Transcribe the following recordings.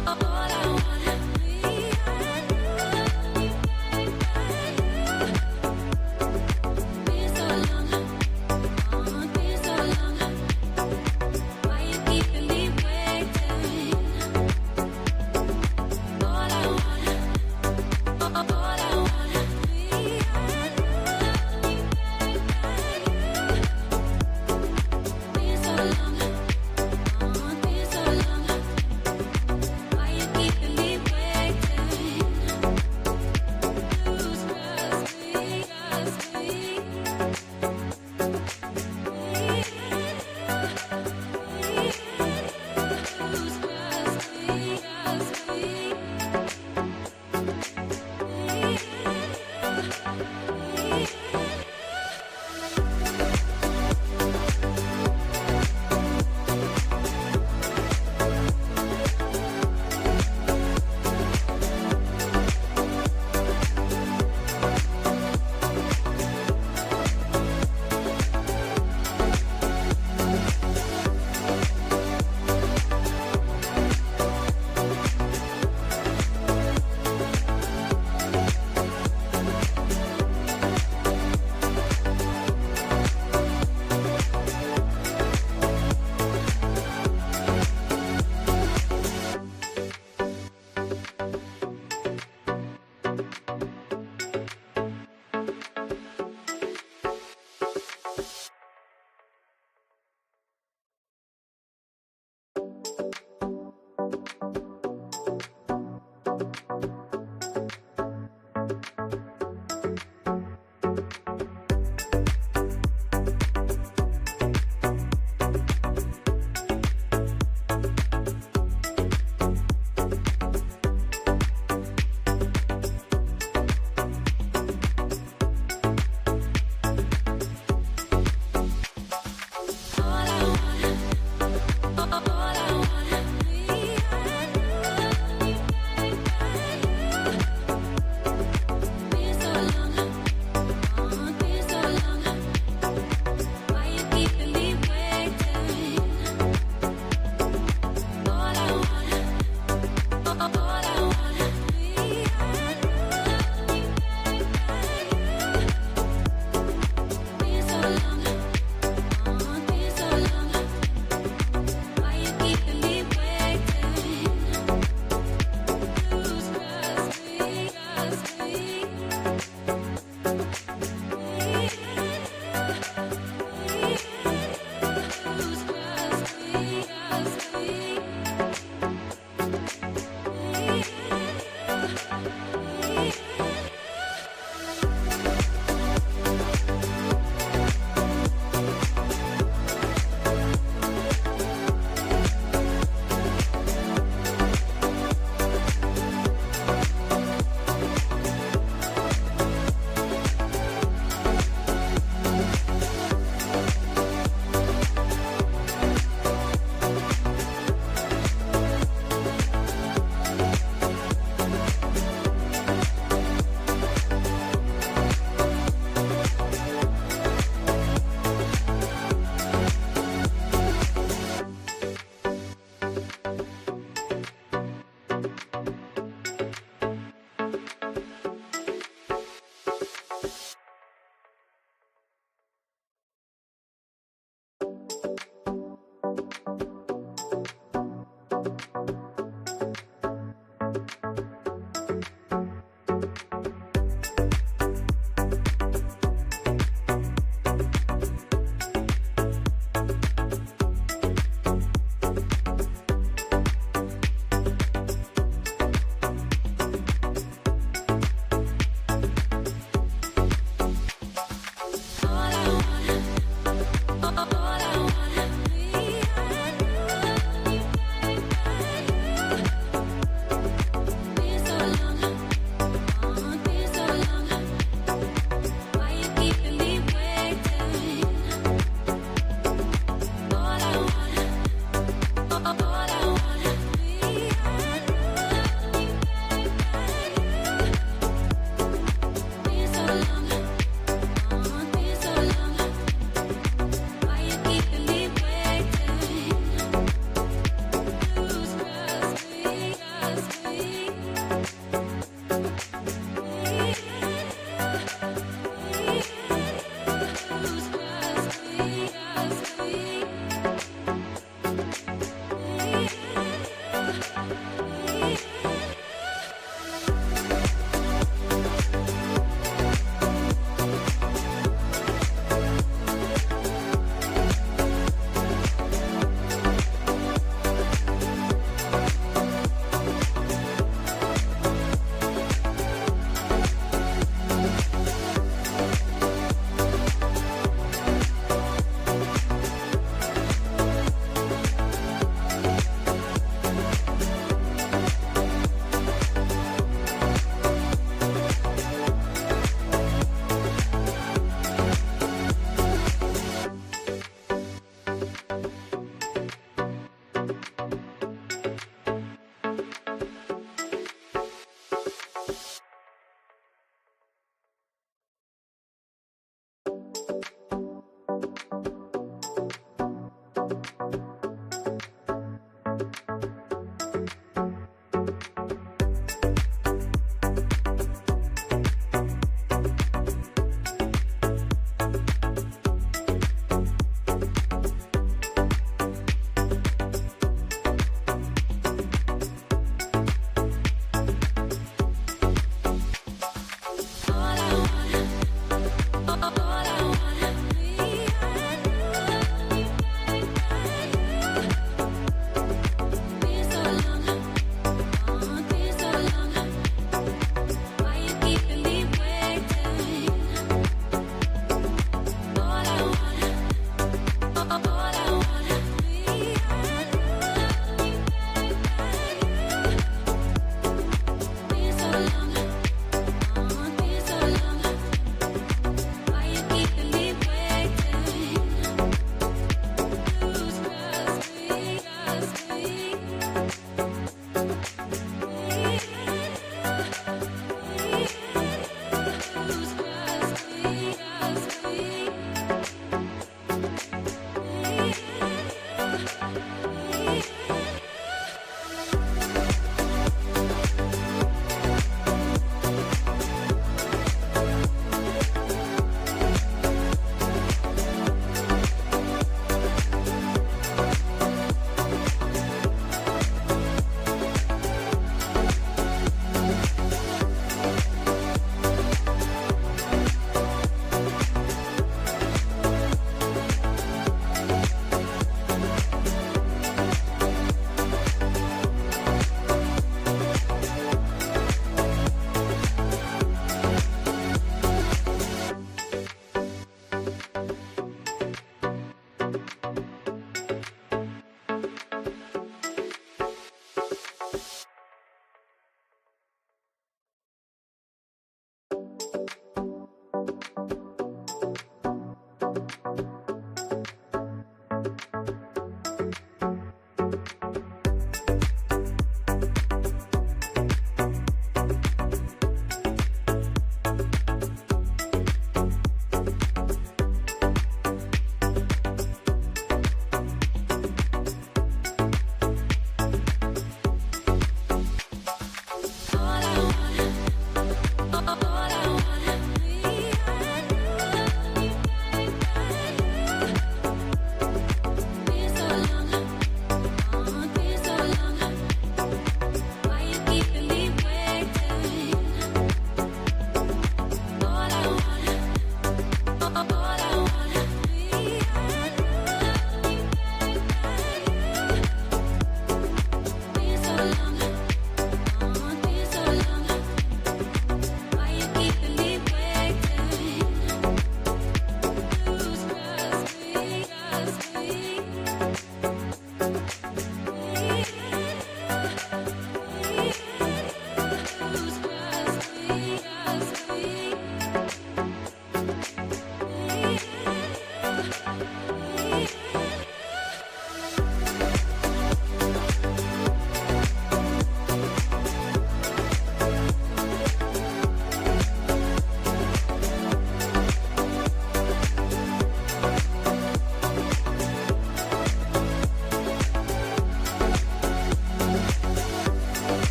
All I want,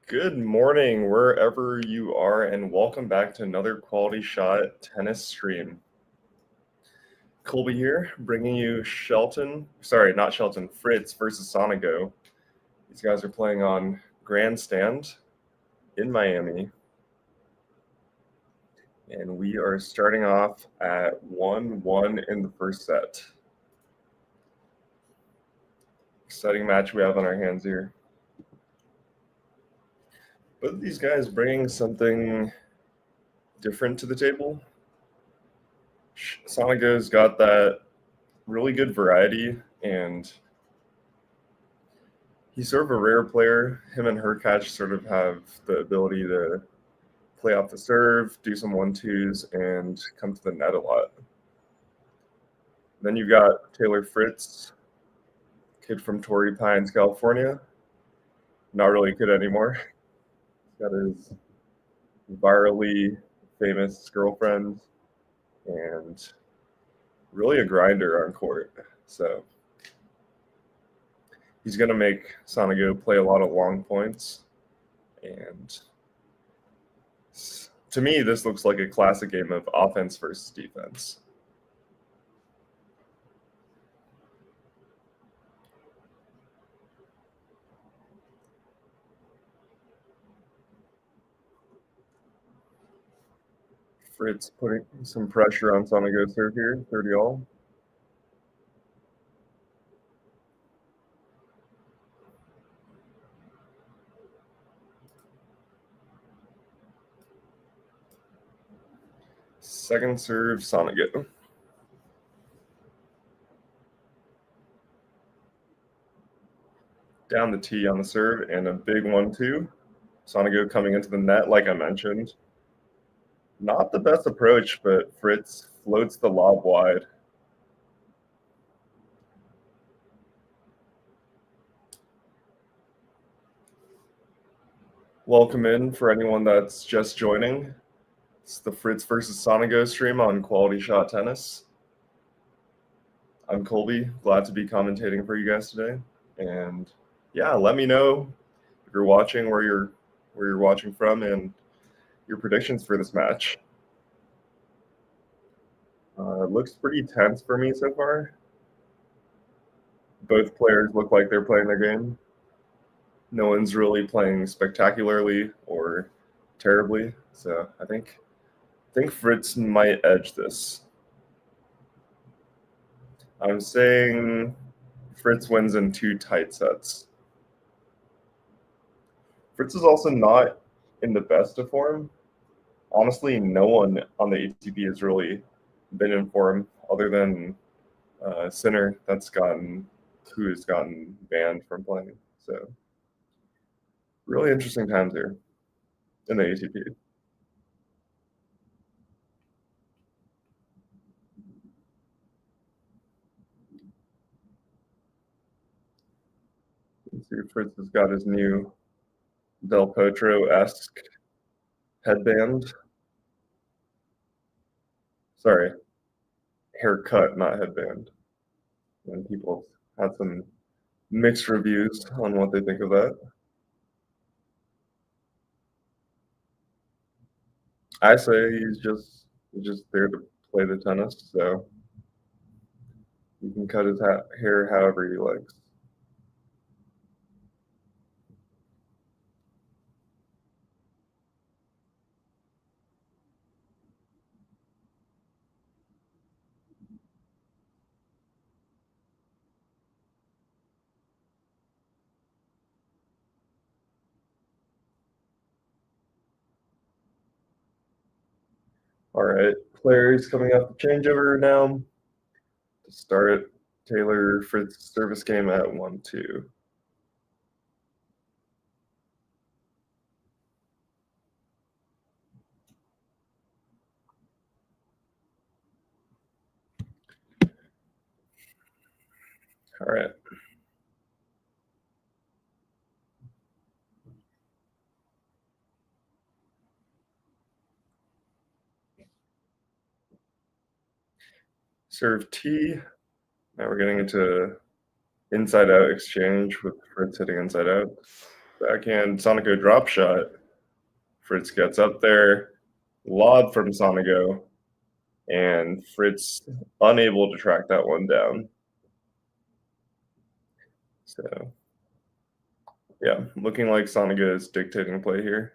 Good morning, wherever you are, and welcome back to another Quality Shot tennis stream. Colby here, bringing you FRITZ versus SONEGO. These guys are playing on Grandstand in Miami. And we are starting off at 1-1 in the first set. Exciting match we have on our hands here. Both of these guys bringing something different to the table. SONEGO's got that really good variety, and he's sort of a rare player. Him and Hurkacz sort of have the ability to play off the serve, do some 1-2s, and come to the net a lot. Then you've got Taylor Fritz, kid from Torrey Pines, California. Not really a kid anymore. He's got his virally famous girlfriend and really a grinder on court. So he's going to make SONEGO play a lot of long points. And to me, this looks like a classic game of offense versus defense. Fritz putting some pressure on SONEGO's serve here, 30-all. Second serve, SONEGO. Down the tee on the serve and a big 1-2. SONEGO coming into the net, like I mentioned. Not the best approach, but Fritz floats the lob wide. Welcome in for anyone that's just joining. It's the Fritz versus SONEGO stream on Quality Shot Tennis. I'm Colby, glad to be commentating for you guys today. And yeah, let me know if you're watching, where you're watching from, and your predictions for this match. It looks pretty tense for me so far. Both players look like they're playing their game. No one's really playing spectacularly or terribly, so I think Fritz might edge this. I'm saying Fritz wins in 2 tight sets. Fritz is also not in the best of form. Honestly, no one on the ATP has really been in form other than Sinner who has gotten banned from playing. So really interesting times here in the ATP. You can see Fritz has got his new Del Potro-esque headband. Sorry, haircut, not headband. And people had some mixed reviews on what they think of that. I say he's just there to play the tennis, so he can cut his hair however he likes. All right, players coming up the changeover now to start Taylor Fritz service game at 1-2. All right. Serve T. Now we're getting into inside-out exchange with Fritz hitting inside out. Backhand, SONEGO drop shot. Fritz gets up there, lob from SONEGO, and Fritz unable to track that one down. So, yeah, looking like SONEGO is dictating play here,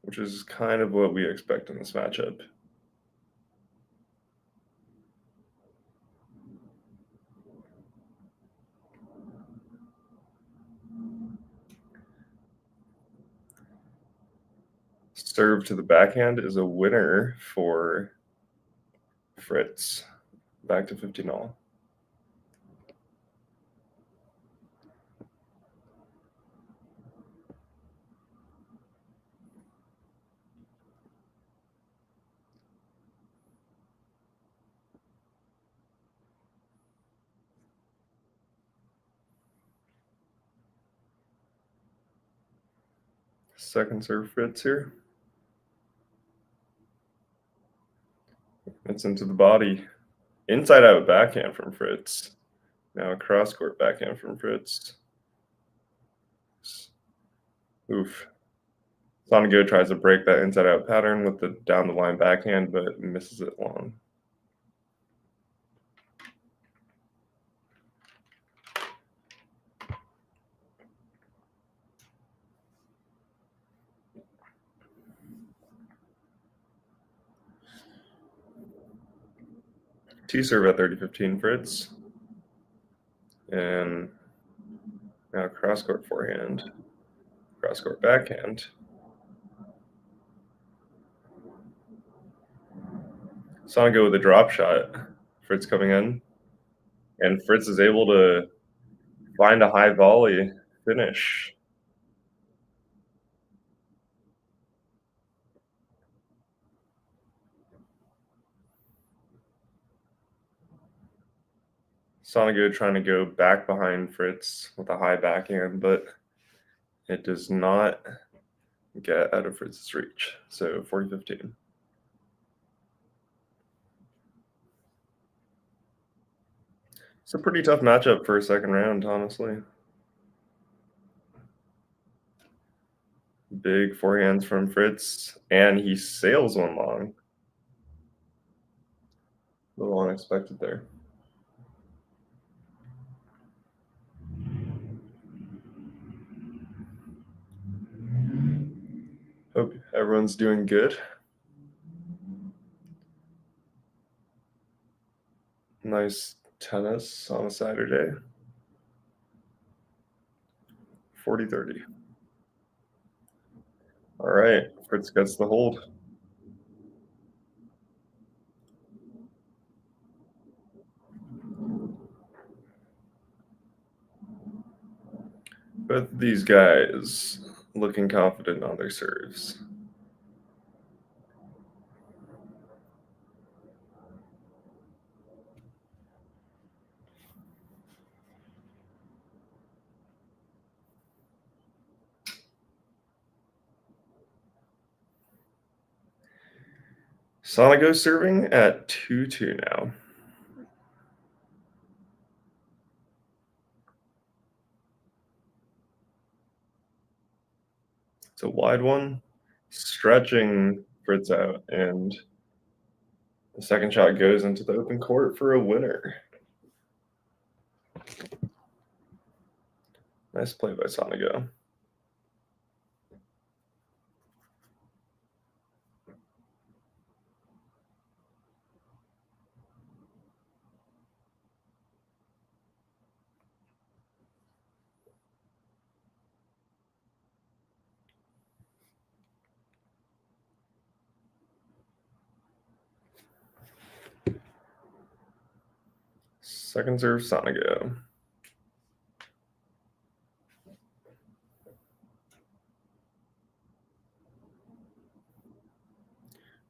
which is kind of what we expect in this matchup. Serve to the backhand is a winner for Fritz. Back to 15 all. Second serve Fritz here. It's into the body. Inside out backhand from Fritz. Now a cross court backhand from Fritz. Oof. SONEGO tries to break that inside out pattern with the down the line backhand, but misses it long. T-serve at 30-15 Fritz. And now cross-court forehand. Cross-court backhand. SONEGO with a drop shot. Fritz coming in. And Fritz is able to find a high volley finish. SONEGO trying to go back behind Fritz with a high backhand, but it does not get out of Fritz's reach. So 40-15. It's a pretty tough matchup for a second round, honestly. Big forehands from Fritz, and he sails one long. A little unexpected there. Hope everyone's doing good. Nice tennis on a Saturday. 40-30. All right, Fritz gets the hold. Both of these guys looking confident on their serves. SONEGO serving at 2-2 now. It's a wide one, stretching Fritz out, and the second shot goes into the open court for a winner. Nice play by SONEGO. Second serve, SONEGO.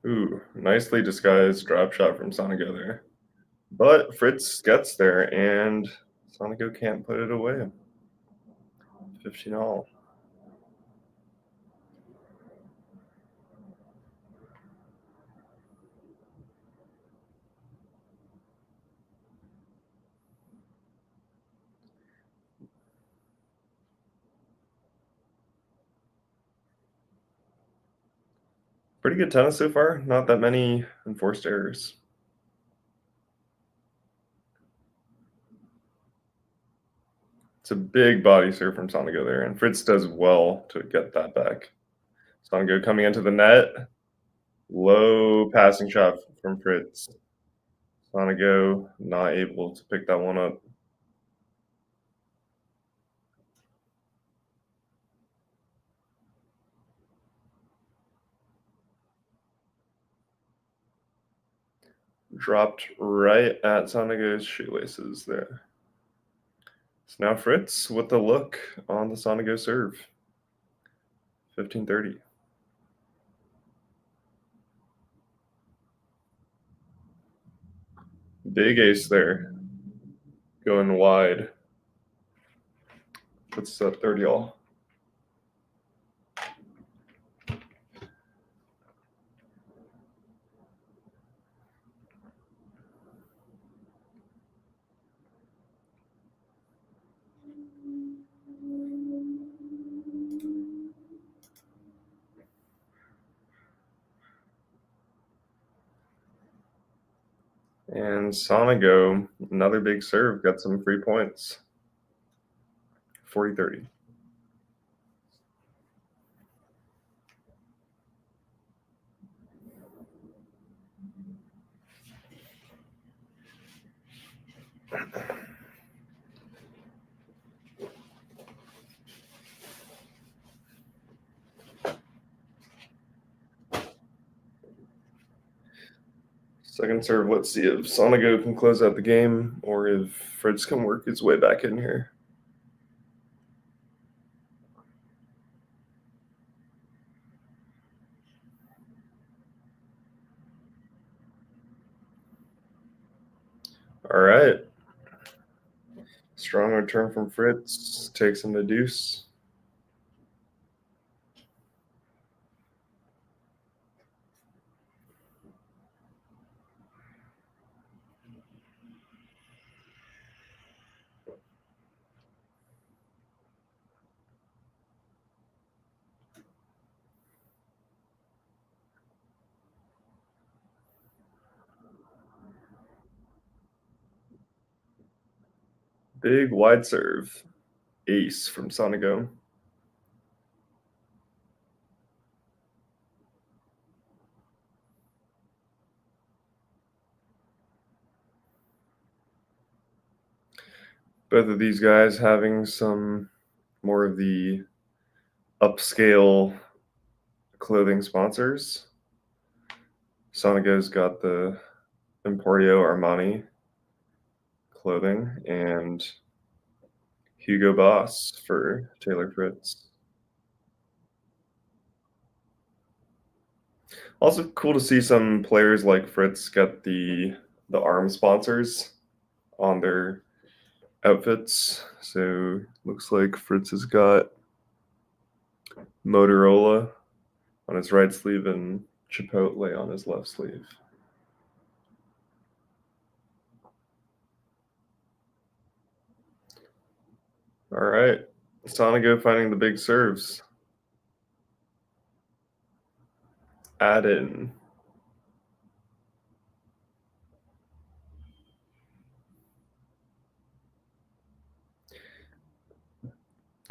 Ooh, nicely disguised drop shot from SONEGO there. But Fritz gets there, and SONEGO can't put it away. 15 all. Pretty good tennis so far. Not that many enforced errors. It's a big body serve from Sonego there, and Fritz does well to get that back. Sonego coming into the net. Low passing shot from Fritz. Sonego not able to pick that one up. Dropped right at Sonego's shoelaces there. So now Fritz with the look on the Sonego serve. 15-30. Big ace there. Going wide. Puts up 30 all. And Sonego, another big serve, got some free points. 40-30. Second serve, let's see if Sonego can close out the game or if Fritz can work his way back in here. All right. Strong return from Fritz. Takes him to deuce. Big wide serve. Ace from Sonego. Both of these guys having some more of the upscale clothing sponsors. Sonego's got the Emporio Armani clothing and Hugo Boss for Taylor Fritz. Also cool to see some players like Fritz get the arm sponsors on their outfits. So looks like Fritz has got Motorola on his right sleeve and Chipotle on his left sleeve. All right. Sonego finding the big serves. Add in.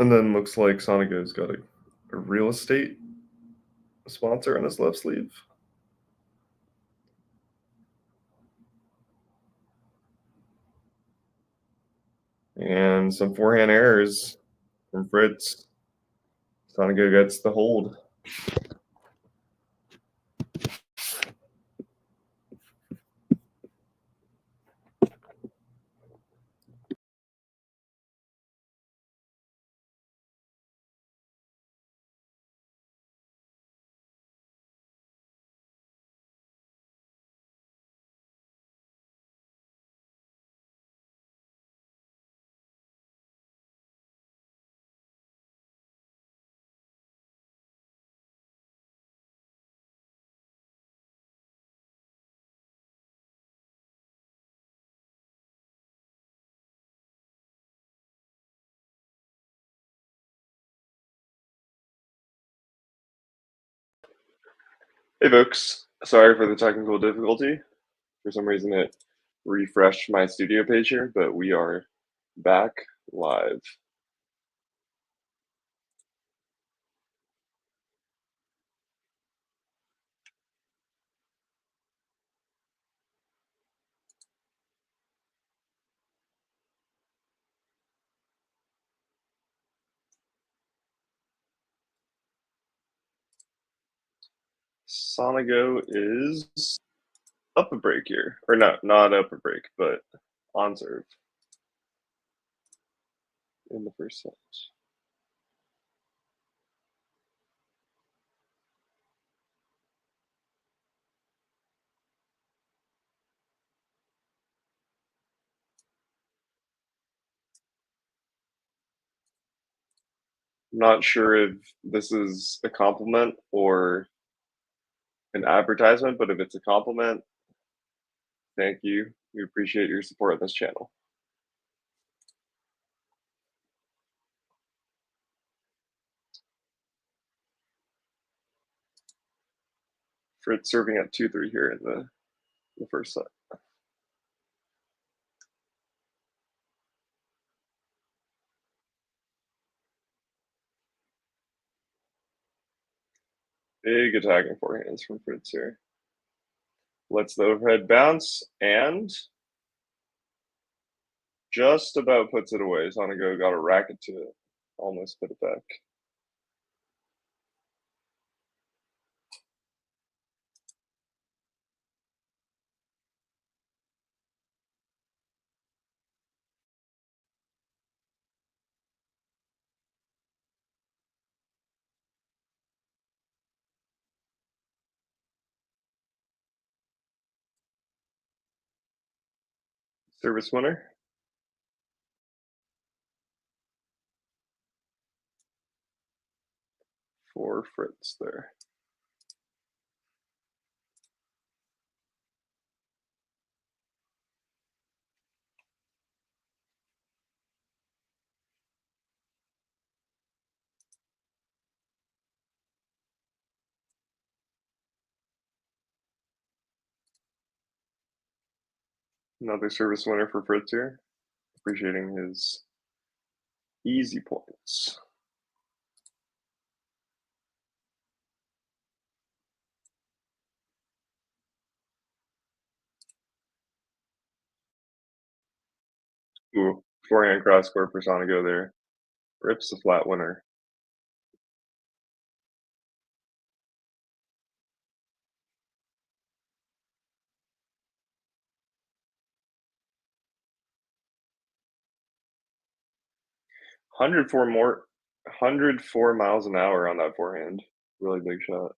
And then looks like Sonego's got a real estate sponsor on his left sleeve. And some forehand errors from Fritz. Sonego gets the hold. Hey folks, sorry for the technical difficulty. For some reason it refreshed my studio page here, but we are back live. SONEGO is up a break here. Or not up a break, but on serve in the first set. I'm not sure if this is a compliment or an advertisement, but if it's a compliment, thank you. We appreciate your support of this channel. FRITZ serving at 2-3 here in the first set. Big attacking forehands from FRITZ here. Lets the overhead bounce and just about puts it away. SONEGO got a racket to it. Almost put it back. Service winner. For FRITZ there. Another service winner for FRITZ here. Appreciating his easy points. Ooh, forehand cross court for SONEGO there. Rips the flat winner. Hundred four 104 miles an hour on that forehand. Really big shot.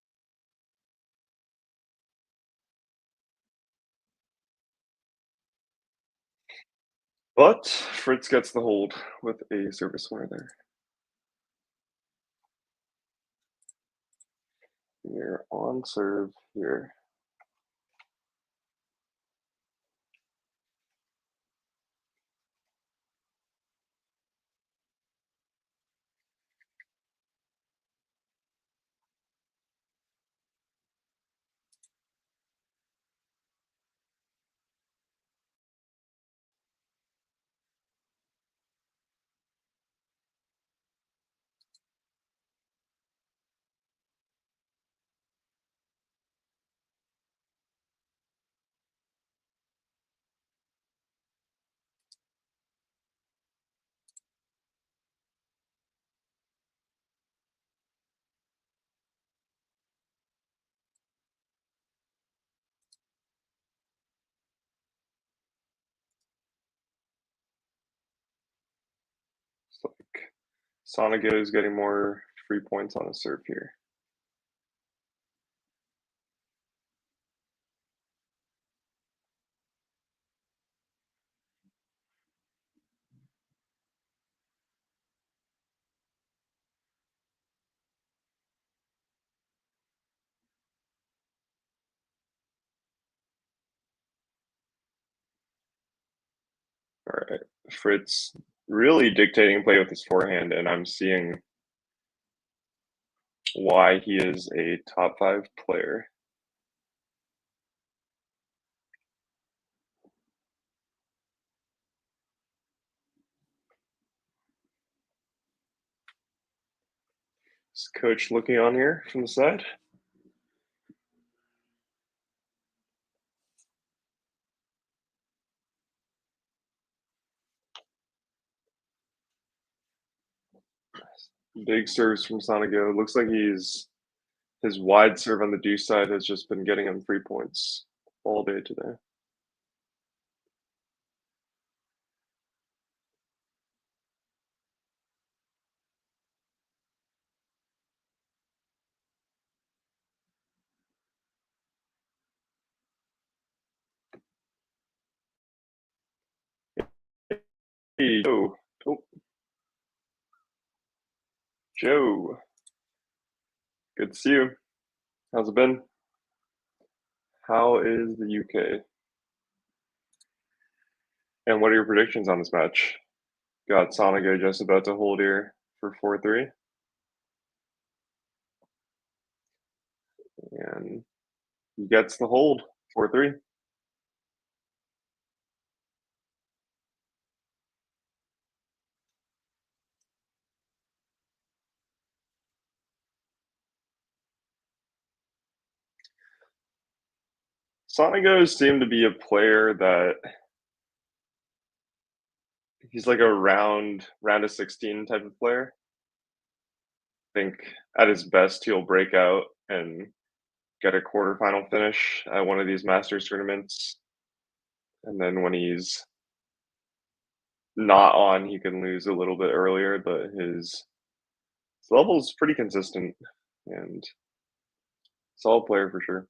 But FRITZ gets the hold with a service winner there. We're on serve here. It's like SONEGO is getting more free points on his serve here. All right, FRITZ really dictating play with his forehand, and I'm seeing why he is a top 5 player. Is Coach looking on here from the side? Big serves from SONEGO. Looks like his wide serve on the deuce side has just been getting him 3 points all day today. Hey, Joe. Oh, Joe. Good to see you. How's it been? How is the UK? And what are your predictions on this match? Got SONEGO just about to hold here for 4-3. And he gets the hold 4-3. SONEGO seem to be a player that he's like a round of 16 type of player. I think at his best he'll break out and get a quarterfinal finish at one of these Masters tournaments. And then when he's not on, he can lose a little bit earlier, but his level is pretty consistent and solid player for sure.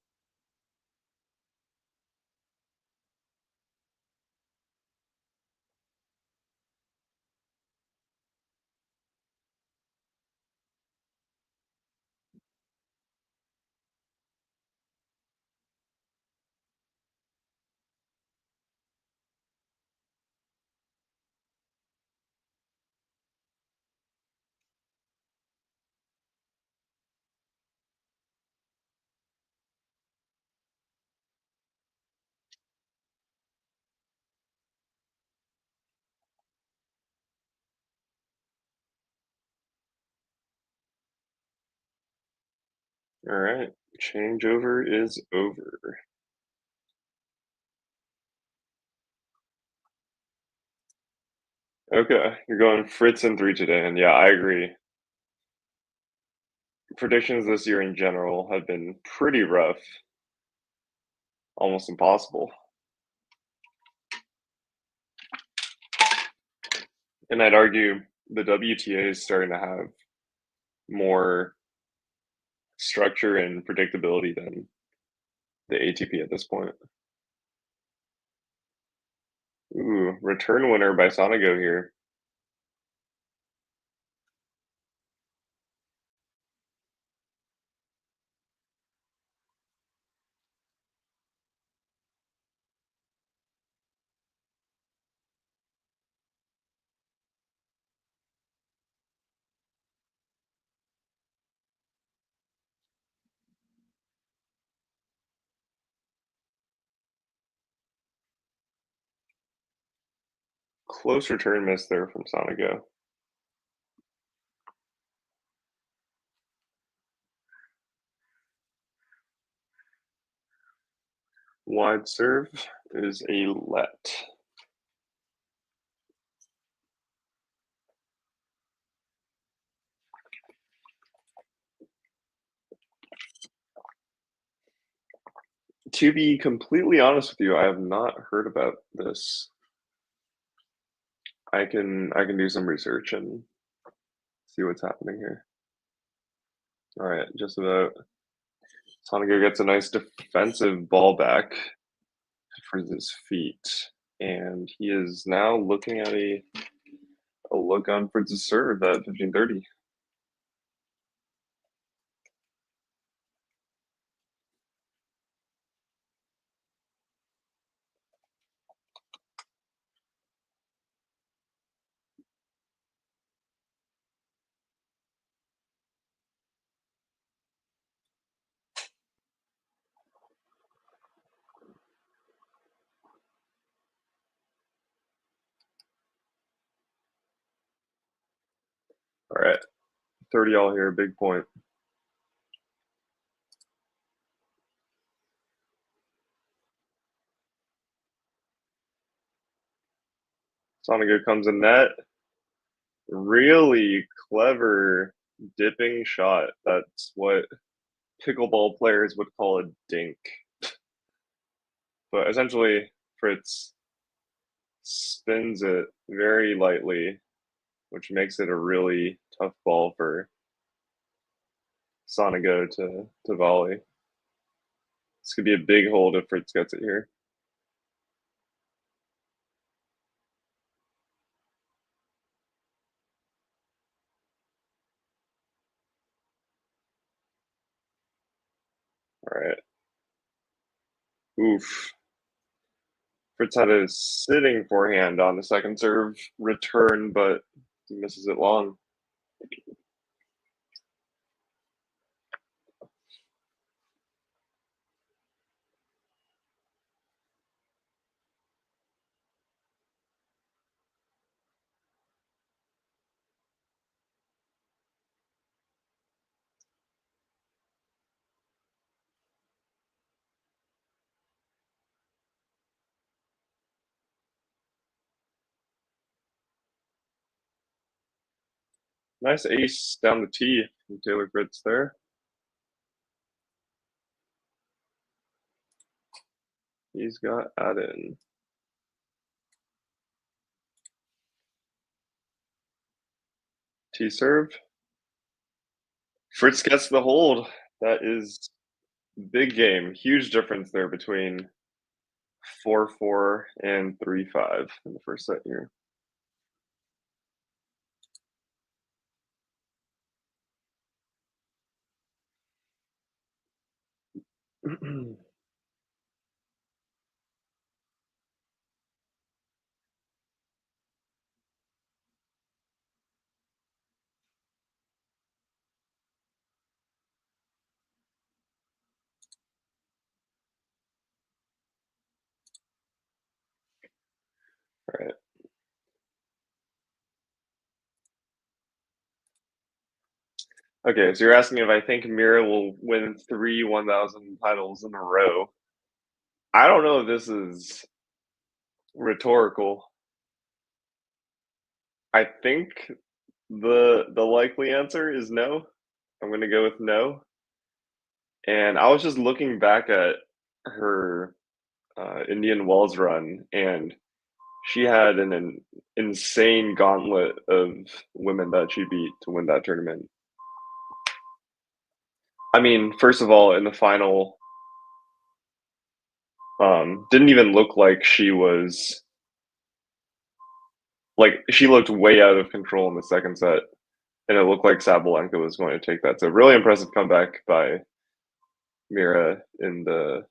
All right, changeover is over. Okay, you're going Fritz and 3 today, and yeah, I agree. Predictions this year in general have been pretty rough, almost impossible. And I'd argue the WTA is starting to have more structure and predictability than the ATP at this point. Ooh, return winner by SONEGO here. Close return miss there from SONEGO. Wide serve is a let. To be completely honest with you, I have not heard about this. I can do some research and see what's happening here. All right, just about. SONEGO gets a nice defensive ball back for his feet, and he is now looking at a look on Fritz's serve at 15:30. All right, 30 all here, big point. SONEGO comes in net. Really clever dipping shot. That's what pickleball players would call a dink. But essentially, Fritz spins it very lightly, which makes it a really tough ball for SONEGO to volley. This could be a big hold if Fritz gets it here. All right. Oof. Fritz had a sitting forehand on the second serve return, but he misses it long. Nice ace down the tee from Taylor Fritz there. He's got add-in. Tee serve. Fritz gets the hold. That is big game. Huge difference there between 4-4 and 3-5 in the first set here. All right. Okay, so you're asking if I think Mira will win 3 1,000 titles in a row. I don't know if this is rhetorical. I think the likely answer is no. I'm gonna go with no. And I was just looking back at her Indian Wells run, and she had an insane gauntlet of women that she beat to win that tournament. I mean, first of all, in the final, didn't even look like she looked way out of control in the second set, and it looked like Sabalenka was going to take that. So really impressive comeback by Mira in the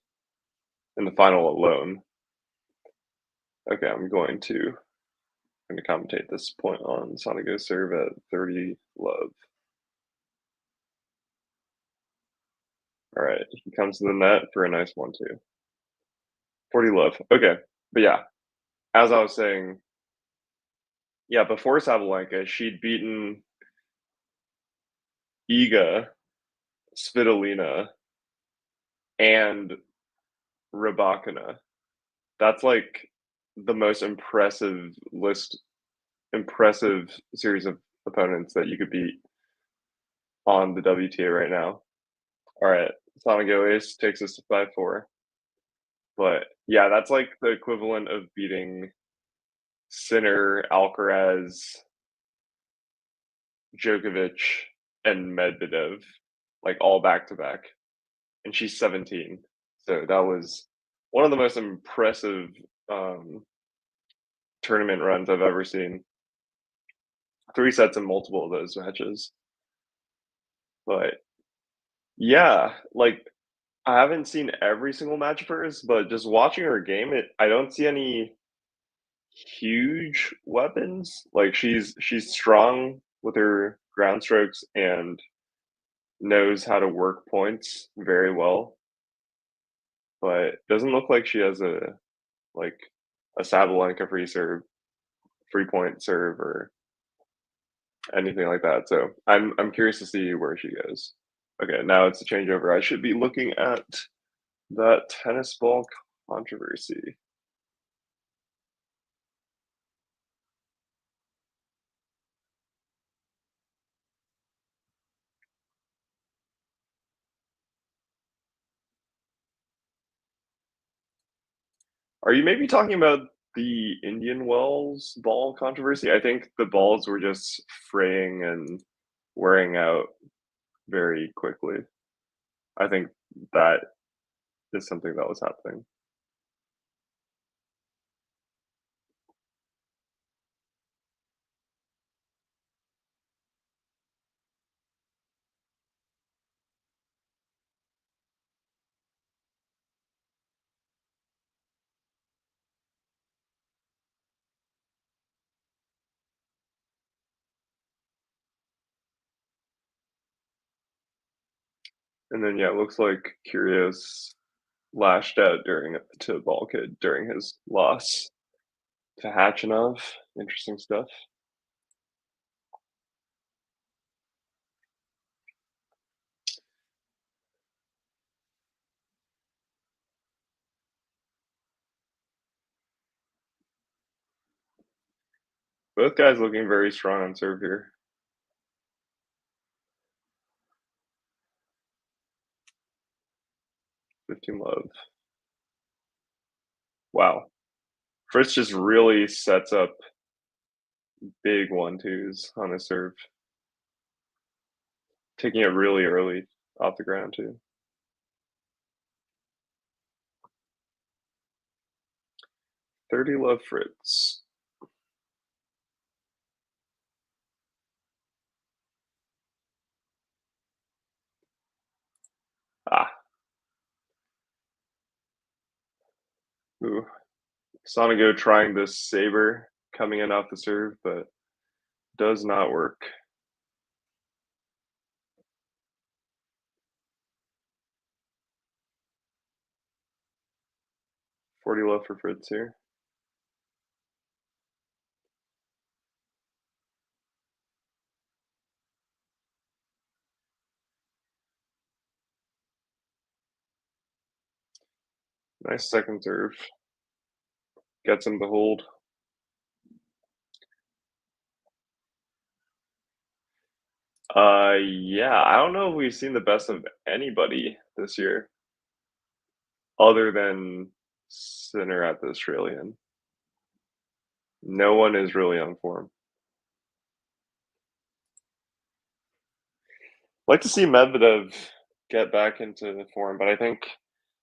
final alone. Okay, I'm going to commentate this point on SONEGO serve at 30 love. All right, he comes to the net for a nice 1-2. 40 love. Okay, but yeah, as I was saying, yeah, before Sabalenka, she'd beaten Iga, Svitolina, and Rybakina. That's like the most impressive series of opponents that you could beat on the WTA right now. All right, SONEGO ace takes us to 5-4. But yeah, that's like the equivalent of beating Sinner, Alcaraz, Djokovic, and Medvedev, like all back to back. And she's 17. So that was one of the most impressive tournament runs I've ever seen. 3 sets in multiple of those matches. But yeah, like I haven't seen every single match of hers, but just watching her game, I don't see any huge weapons. Like she's strong with her ground strokes and knows how to work points very well, but doesn't look like she has like a Sabalenka free serve, free point serve, or anything like that. So I'm curious to see where she goes. Okay, now it's a changeover. I should be looking at that tennis ball controversy. Are you maybe talking about the Indian Wells ball controversy? I think the balls were just fraying and wearing out very quickly. I think that is something that was happening. And then yeah, it looks like Kyrgios lashed out during to Balkid during his loss to Hachinov. Interesting stuff. Both guys looking very strong on serve here. 15 love. Wow. Fritz just really sets up big 1-2s on his serve, taking it really early off the ground too. 30 love Fritz. Ah, ooh. SONEGO trying this saber coming in off the serve, but does not work. 40 love for Fritz here. Nice second serve. Gets him to hold. Yeah, I don't know if we've seen the best of anybody this year other than Sinner at the Australian. No one is really on form. Like to see Medvedev get back into form, but I think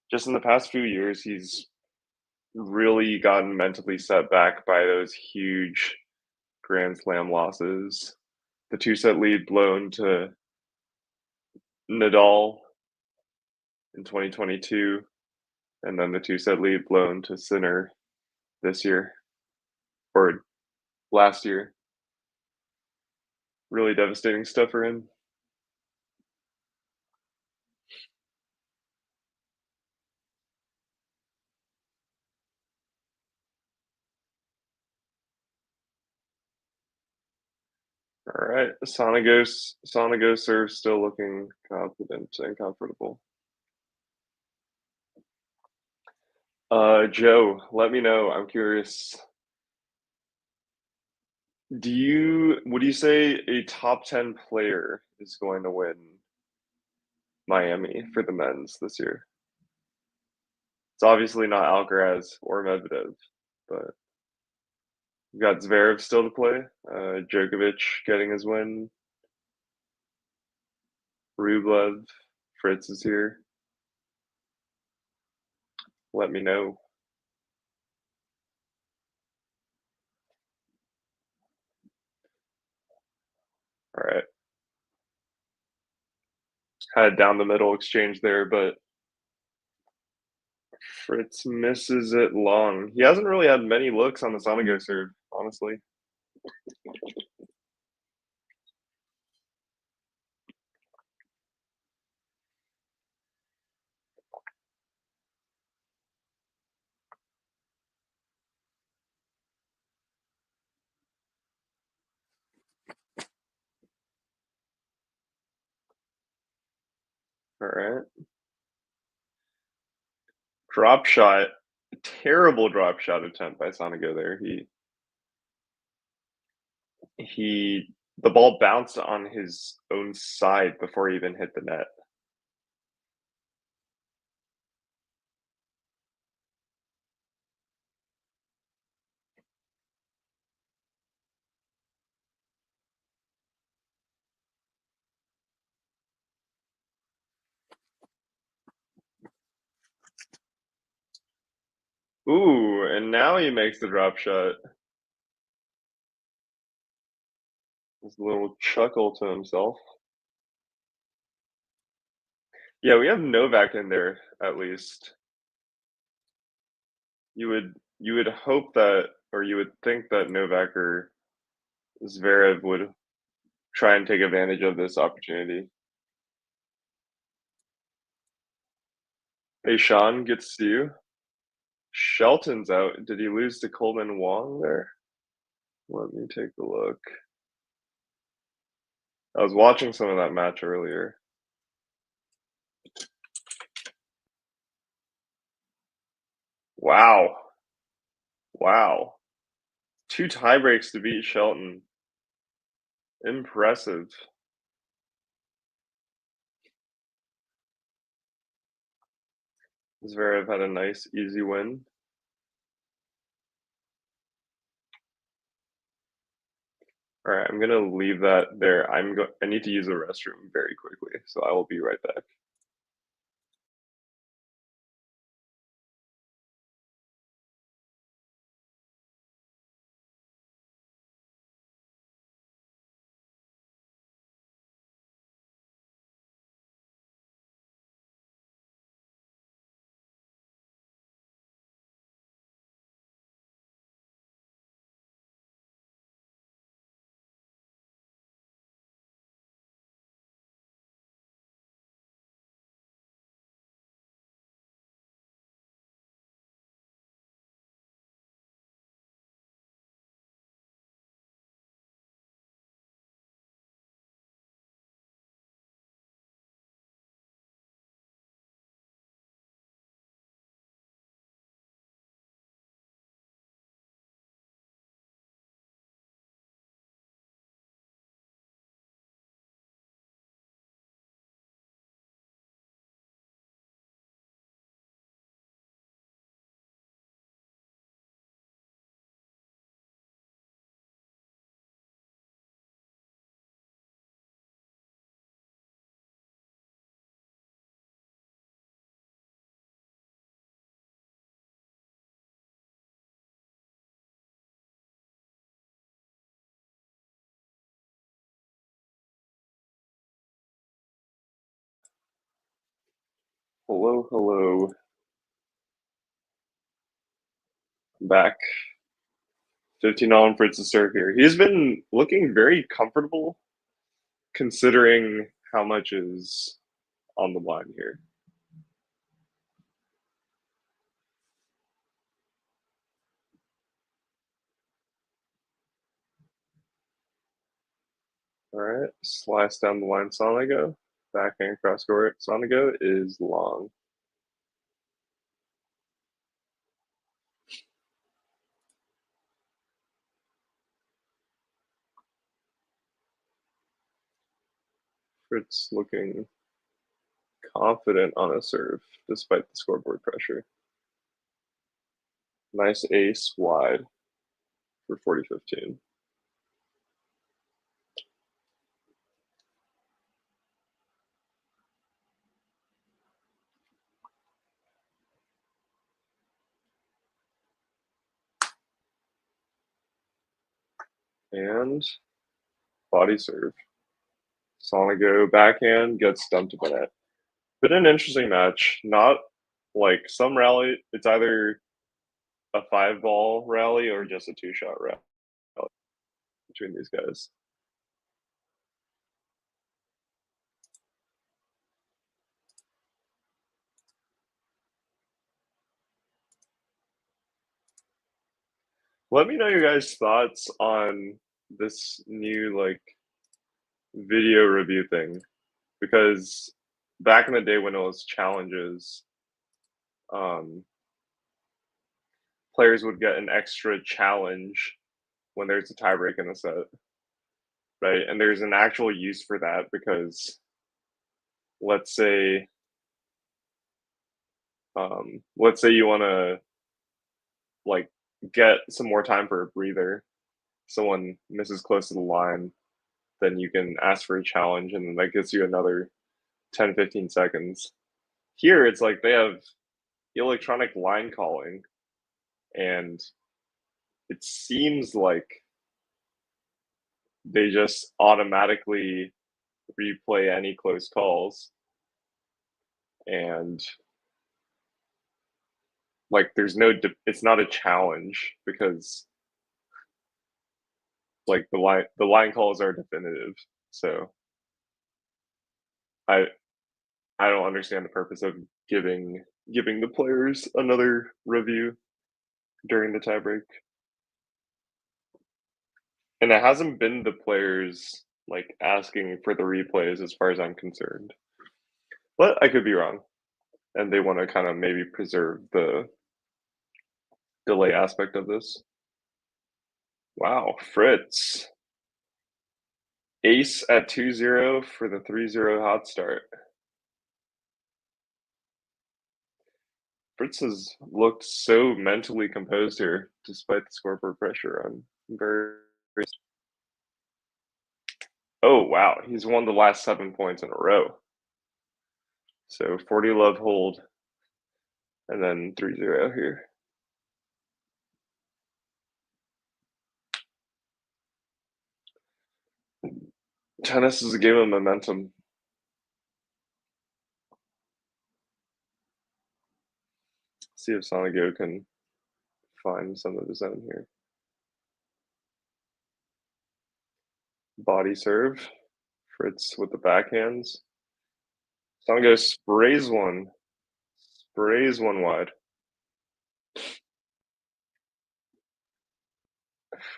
just in the past few years, he's really gotten mentally set back by those huge Grand Slam losses. The two set lead blown to Nadal in 2022, and then the two set lead blown to Sinner this year or last year. Really devastating stuff for him. All right, Sonego serves still looking confident and comfortable. Joe, let me know. I'm curious. Would you say a top 10 player is going to win Miami for the men's this year? It's obviously not Alcaraz or Medvedev, but we've got Zverev still to play. Djokovic getting his win. Rublev, Fritz is here. Let me know. All right. Had down the middle exchange there, but Fritz misses it long. He hasn't really had many looks on the Sonego serve, honestly. All right. Drop shot. Terrible drop shot attempt by SONEGO there. He the ball bounced on his own side before he even hit the net. Ooh, and now he makes the drop shot. His little chuckle to himself. Yeah, we have Novak in there at least. You would hope that, or you would think that Novak or Zverev would try and take advantage of this opportunity. Hey, Sean, good to see you. Shelton's out. Did he lose to Coleman Wong there? Let me take a look. I was watching some of that match earlier. Wow. Wow. Two tie breaks to beat Shelton. Impressive. Zverev had a nice, easy win. All right, I'm gonna leave that there. I need to use the restroom very quickly, so I will be right back. Hello, hello. Back. 15 on Fritz to serve here. He's been looking very comfortable considering how much is on the line here. All right, slice down the line, Sonego. Backhand cross court, Sonego is long. Fritz looking confident on a serve despite the scoreboard pressure. Nice ace wide for 40-15. And body serve. Sonego backhand gets dumped to the net. Been an interesting match. Not like some rally, it's either a 5-ball rally or just a 2-shot rally between these guys. Let me know your guys' thoughts on this new like video review thing because back in the day when it was challenges, um, players would get an extra challenge when there's a tiebreak in a set, right? And there's an actual use for that because let's say let's say you want to like get some more time for a breather. Someone misses close to the line, then you can ask for a challenge and then that gets you another 10, 15 seconds. Here it's like they have electronic line calling and it seems like they just automatically replay any close calls and like there's no it's not a challenge because like the line calls are definitive. So I I don't understand the purpose of giving the players another review during the tiebreak. And it hasn't been the players like asking for the replays as far as I'm concerned. But I could be wrong. And they want to kind of maybe preserve the delay aspect of this. Wow, Fritz. Ace at 2-0 for the 3-0 hot start. Fritz has looked so mentally composed here, despite the scoreboard pressure. I'm very. Oh, wow. He's won the last 7 points in a row. So 40 love hold, and then 3-0 here. Tennis is a game of momentum. See if SONEGO can find some of his own here. Body serve. Fritz with the backhands. SONEGO sprays one. Sprays one wide.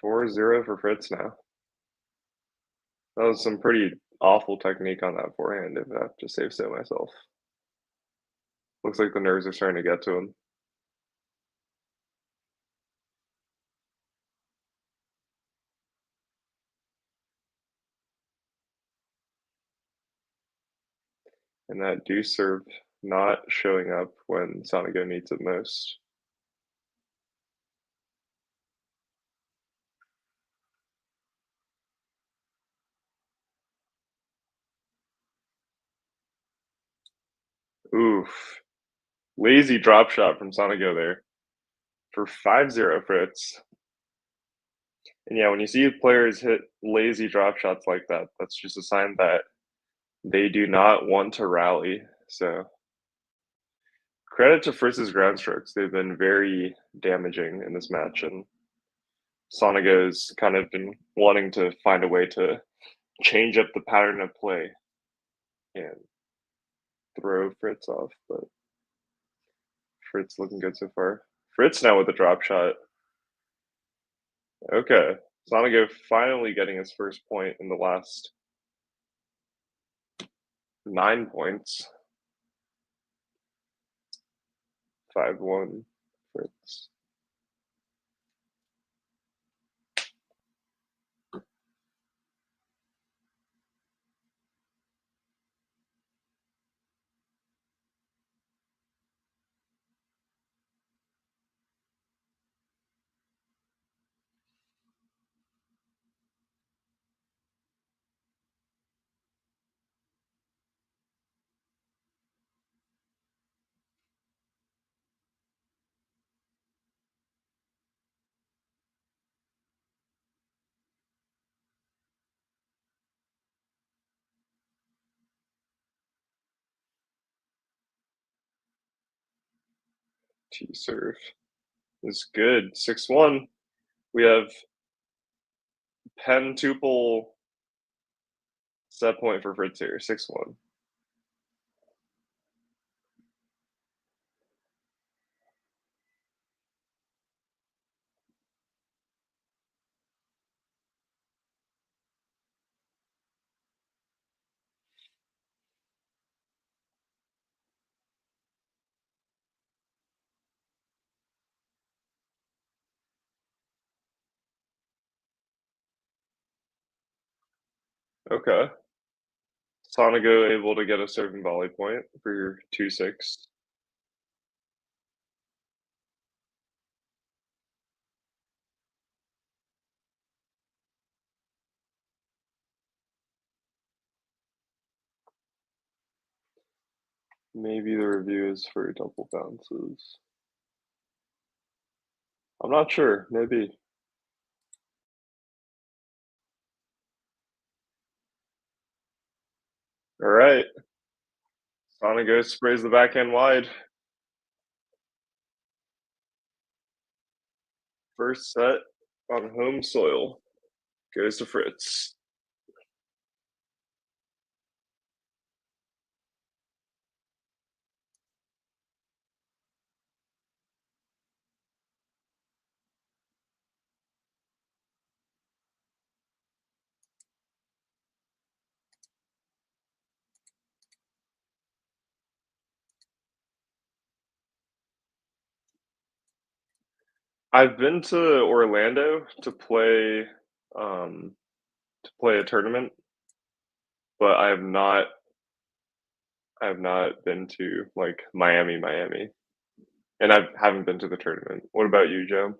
4-0 for Fritz now. That was some pretty awful technique on that forehand, if I have to say so myself. Looks like the nerves are starting to get to him. And that deuce serve not showing up when SONEGO needs it most. Oof. Lazy drop shot from SONEGO there for 5-0 Fritz. And yeah, when you see players hit lazy drop shots like that, that's just a sign that they do not want to rally. So credit to Fritz's ground strokes. They've been very damaging in this match, and SONEGO's kind of been wanting to find a way to change up the pattern of play and throw Fritz off, but Fritz looking good so far. Fritz now with a drop shot. Okay. SONEGO finally getting his first point in the last 9 points. 5-1 Fritz. T serve is good. 6-1. We have pentuple set point for Fritz here. 6-1. Okay. Sonego able to get a serve and volley point for your 2-6. Maybe the review is for double bounces. I'm not sure. Maybe. All right. Sonego sprays the backhand wide. First set on home soil goes to Fritz. I've been to Orlando um, to play a tournament, but I have not been to like Miami, and I haven't been to the tournament. What about you, Joe?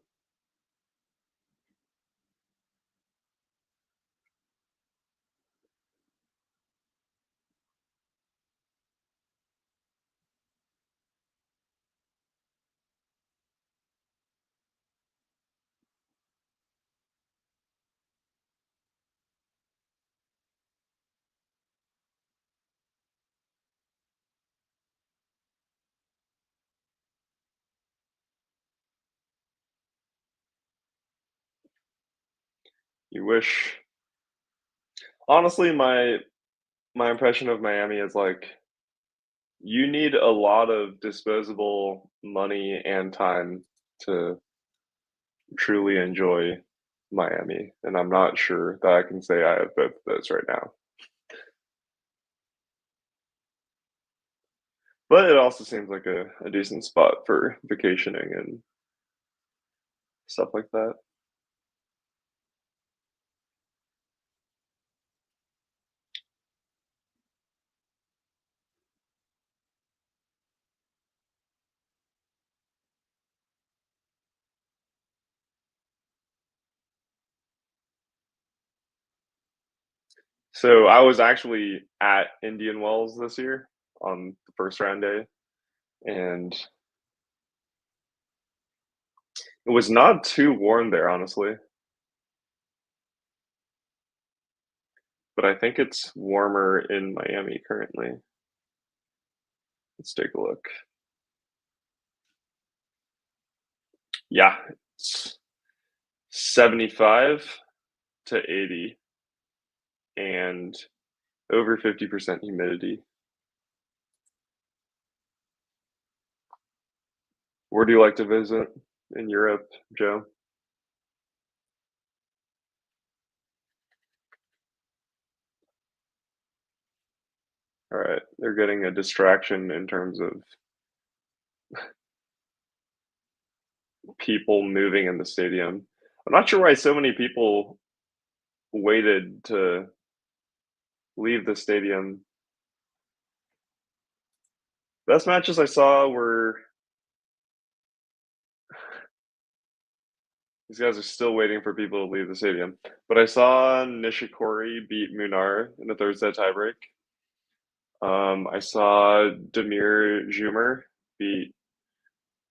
You wish. Honestly, my impression of Miami is like you need a lot of disposable money and time to truly enjoy Miami, and I'm not sure that I can say I have both of those right now. But it also seems like a decent spot for vacationing and stuff like that. So I was actually at Indian Wells this year on the first round day, and it was not too warm there, honestly. But I think it's warmer in Miami currently. Let's take a look. Yeah, it's 75 to 80 and over 50% humidity. Where do you like to visit in Europe, Joe? All right, they're getting a distraction in terms of people moving in the stadium. I'm not sure why so many people waited to leave the stadium. Best matches I saw were these guys are still waiting for people to leave the stadium. But I saw Nishikori beat Munar in the third set tiebreak. I saw Demir Jumer beat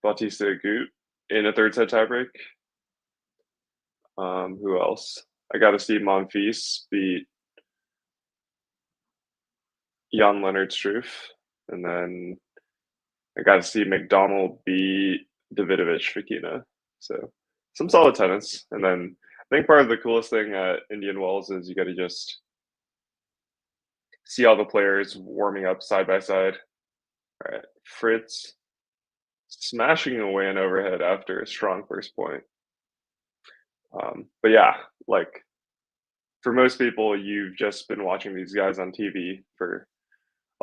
Bautista Agut in a third set tiebreak. Who else? I got to see Monfils beat Jan Leonard Struff, and then I got to see McDonald beat Davidovich Fekina. So some solid tennis. And then I think part of the coolest thing at Indian Wells is you got to just see all the players warming up side by side. All right, Fritz smashing away an overhead after a strong first point. But yeah, like for most people, you've just been watching these guys on TV for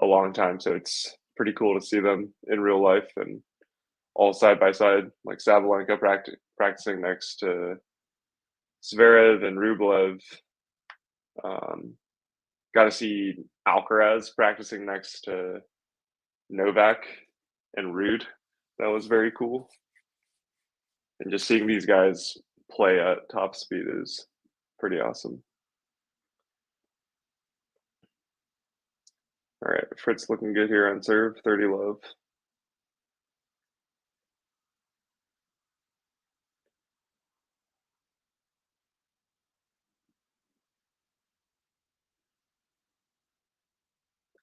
a long time, so it's pretty cool to see them in real life and all side by side, like Sabalenka practicing next to Zverev and Rublev. Um, Got to see Alcaraz practicing next to Novak and Rude. That was very cool. And just seeing these guys play at top speed is pretty awesome. All right, Fritz looking good here on serve, 30 love.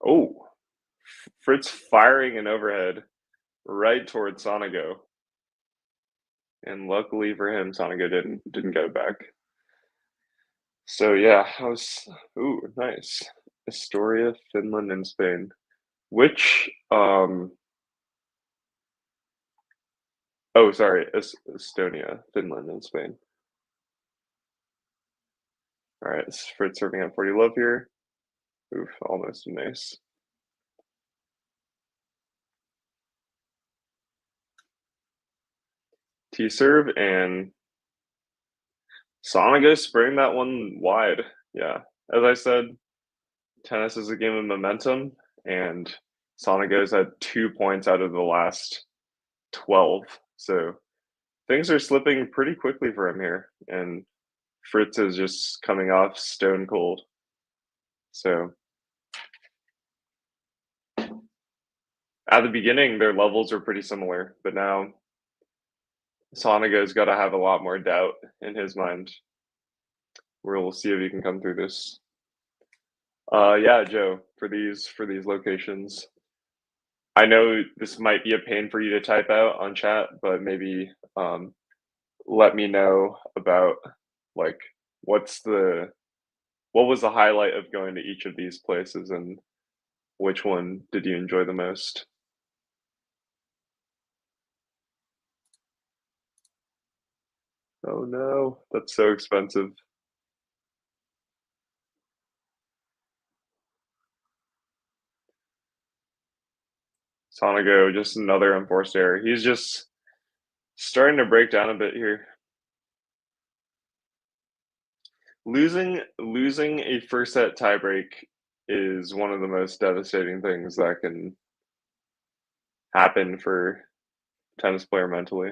Oh, Fritz firing an overhead right towards Sonego. And luckily for him, Sonego didn't get it back. So yeah, I was nice. Astoria, Finland, and Spain. Which oh sorry, Estonia, Finland, and Spain. All right, this is Fritz serving at 40 love here. Oof, almost a nice. T serve and Sonego spraying that one wide. Yeah, as I said, tennis is a game of momentum, and Sonego's had 2 points out of the last 12. So things are slipping pretty quickly for him here, and Fritz is just coming off stone cold. So at the beginning, their levels are pretty similar, but now Sonego's got to have a lot more doubt in his mind. We'll see if he can come through this. Yeah, Joe, for these locations, I know this might be a pain for you to type out on chat, but maybe let me know about like what's the what was the highlight of going to each of these places and which one did you enjoy the most? Oh no, that's so expensive. Sonego, just another enforced error. He's just starting to break down a bit here. Losing a first set tiebreak is one of the most devastating things that can happen for a tennis player mentally.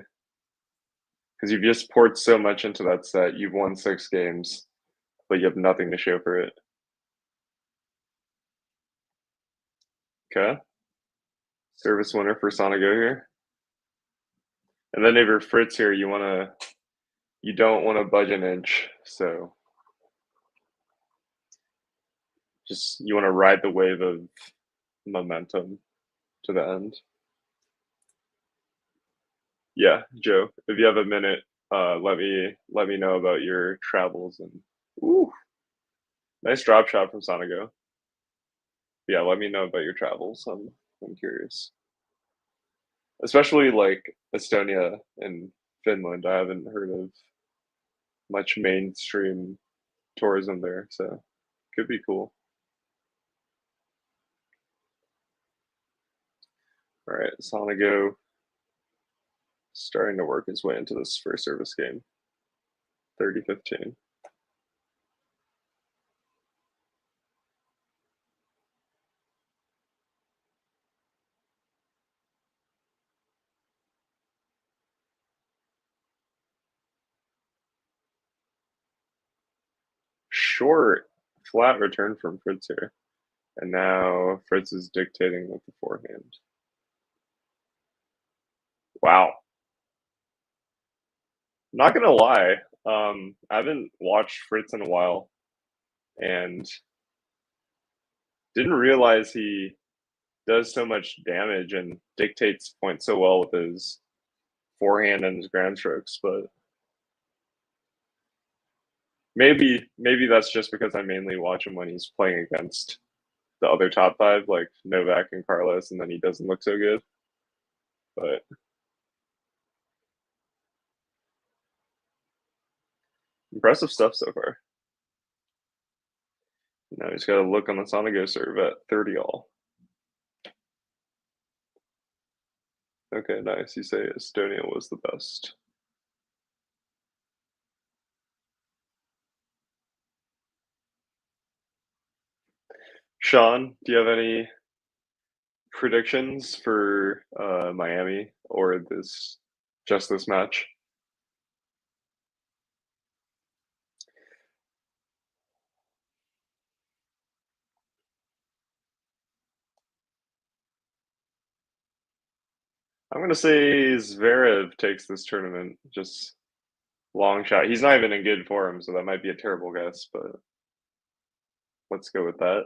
Because you've just poured so much into that set. You've won 6 games, but you have nothing to show for it. Okay. Service winner for Sonego here. And then if you're Fritz here, you don't want to budge an inch. So just you want to ride the wave of momentum to the end. Yeah, Joe, if you have a minute, let me know about your travels and ooh, nice drop shot from Sonego. Yeah, let me know about your travels. I'm curious, especially like Estonia and Finland. I haven't heard of much mainstream tourism there, so could be cool. All right, Sonego starting to work his way into this first service game. 30-15. Short, flat return from Fritz here. And now Fritz is dictating with the forehand. Wow. Not gonna lie, I haven't watched Fritz in a while and didn't realize he does so much damage and dictates points so well with his forehand and his grand strokes, but maybe that's just because I mainly watch him when he's playing against the other top five, like Novak and Carlos, and then he doesn't look so good. But impressive stuff so far. Now he's got to look on the Sonego serve at 30 all. Okay, nice. You say Estonia was the best. Sean, do you have any predictions for Miami or this match? I'm gonna say Zverev takes this tournament. Just long shot. He's not even in good form, so that might be a terrible guess, but let's go with that.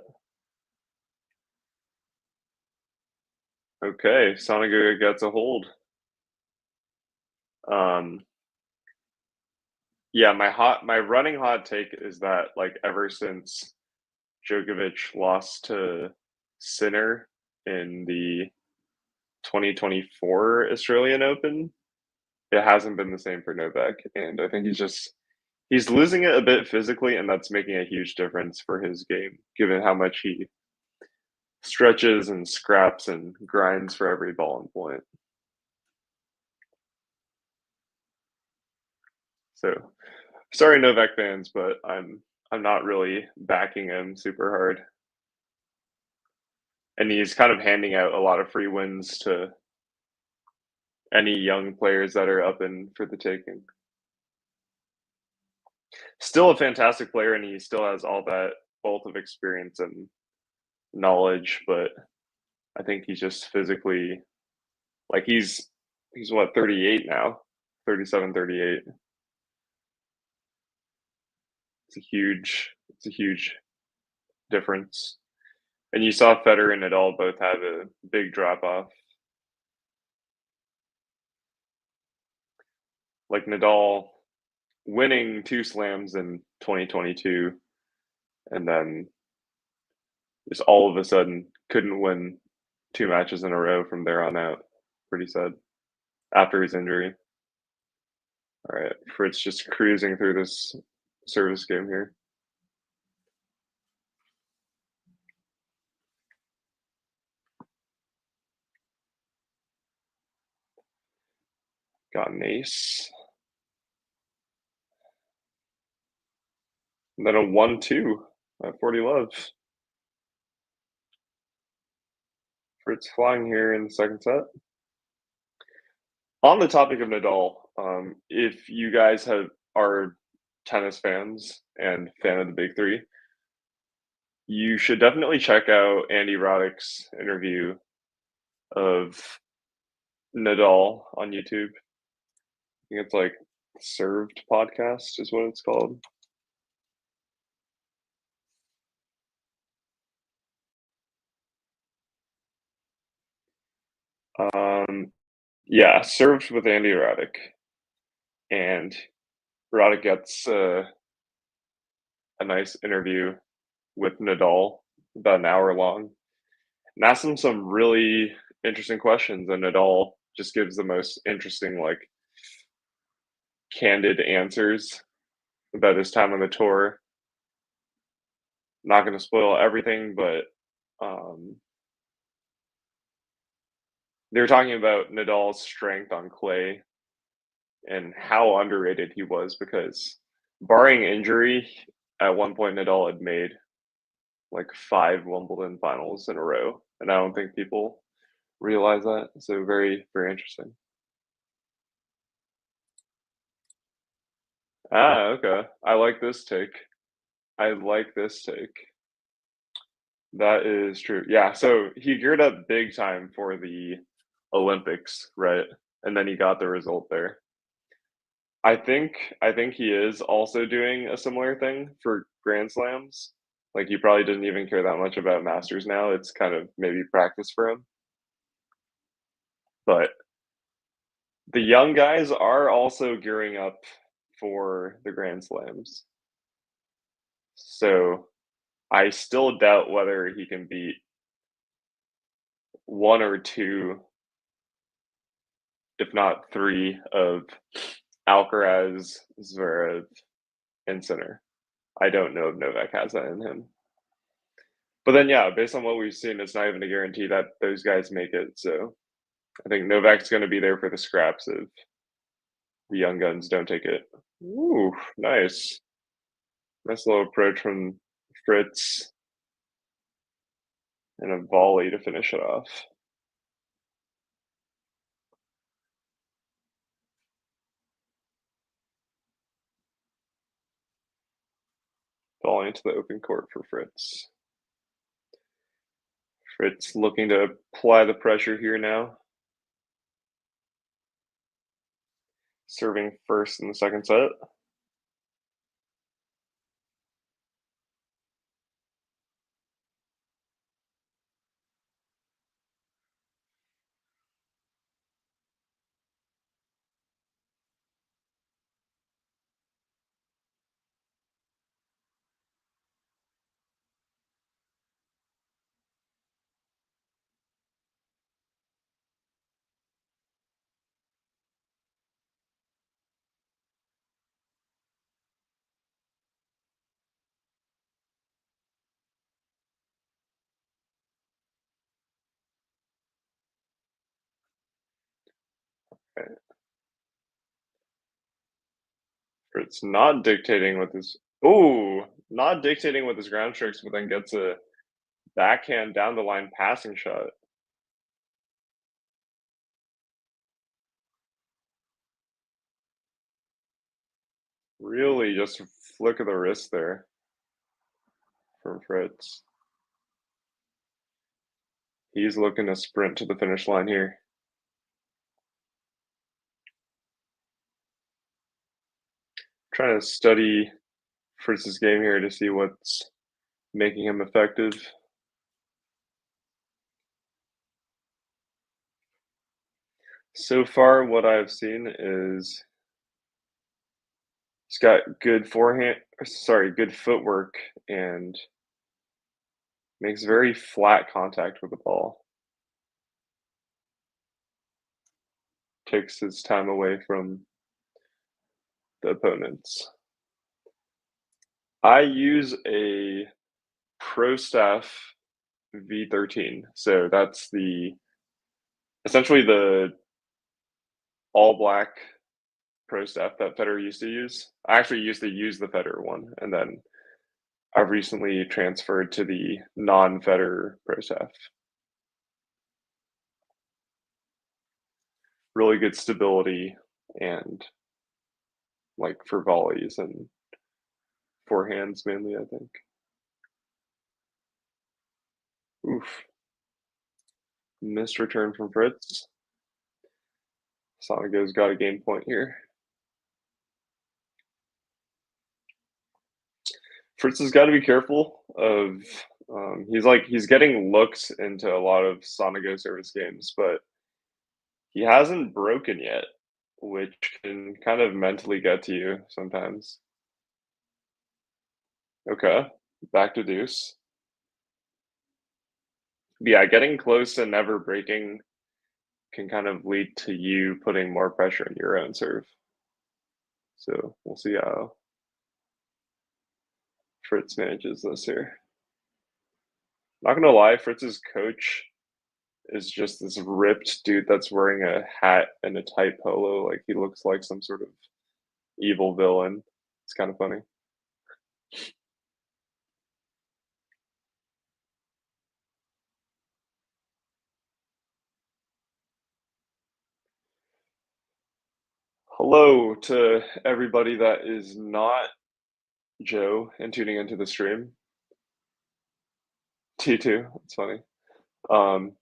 Okay, SONEGO gets a hold. Um, yeah, my running hot take is that like ever since Djokovic lost to Sinner in the 2024 Australian Open, it hasn't been the same for Novak, and I think he's losing it a bit physically, and that's making a huge difference for his game, given how much he stretches and scraps and grinds for every ball and point. So sorry, Novak fans, but I'm not really backing him super hard, and he's kind of handing out a lot of free wins to any young players that are up in for the taking. Still a fantastic player, and he still has all that both of experience and knowledge, but I think he's just physically like he's what 38 now, 37, 38. It's a huge difference. And you saw Federer and Nadal both have a big drop off. Like Nadal winning two slams in 2022 and then just all of a sudden couldn't win two matches in a row from there on out. Pretty sad after his injury. All right, Fritz just cruising through this service game here. Got an ace. And then a 1-2 at 40 love. Fritz flying here in the second set. On the topic of Nadal, if you guys are tennis fans and fan of the big three, you should definitely check out Andy Roddick's interview of Nadal on YouTube. I think it's like Served Podcast is what it's called. Um, yeah, Served with Andy Roddick, and Roddick gets a nice interview with Nadal, about an hour long, and asks him some really interesting questions, and Nadal just gives the most interesting, like, candid answers about his time on the tour. Not going to spoil everything, but um, they were talking about Nadal's strength on clay and how underrated he was because, barring injury, at one point Nadal had made like 5 Wimbledon finals in a row, and I don't think people realize that. So very, very interesting. Ah, okay. I like this take. I like this take. That is true. Yeah, so he geared up big time for the Olympics, right? And then he got the result there. I think he is also doing a similar thing for Grand Slams. Like he probably doesn't even care that much about Masters now. It's kind of maybe practice for him. But the young guys are also gearing up for the Grand Slams. So I still doubt whether he can beat one or two, if not three, of Alcaraz, Zverev, and Sinner. I don't know if Novak has that in him. But then, yeah, based on what we've seen, it's not even a guarantee that those guys make it. So I think Novak's going to be there for the scraps if the young guns don't take it. Ooh, nice. Nice little approach from Fritz. and a volley to finish it off. Volley into the open court for Fritz. Fritz looking to apply the pressure here now. Serving first in the second set. Okay. Fritz not dictating with his not dictating with his ground strokes, but then gets a backhand down the line passing shot. Really just a flick of the wrist there from Fritz. He's looking to sprint to the finish line here. Trying to study Fritz's game here to see what's making him effective. So far, what I've seen is he's got good footwork and makes very flat contact with the ball. Takes his time away from the opponents. I use a Pro Staff V13, so that's essentially the all black Pro Staff that Federer used to use. I actually used to use the Federer one, and then I've recently transferred to the non-Federer Pro Staff. Really good stability and like for volleys and forehands mainly, I think. Oof. Missed return from Fritz. Sonego's got a game point here. Fritz has got to be careful of. He's getting looks into a lot of Sonego service games, but he hasn't broken yet, which can kind of mentally get to you sometimes. Okay, back to deuce. But yeah, getting close and never breaking can kind of lead to you putting more pressure in your own serve. So we'll see how Fritz manages this here. Not gonna lie, Fritz's coach is just this ripped dude that's wearing a hat and a tight polo. Like he looks like some sort of evil villain. It's kind of funny. Hello to everybody that is not Joe and tuning into the stream. T2, it's funny. Um,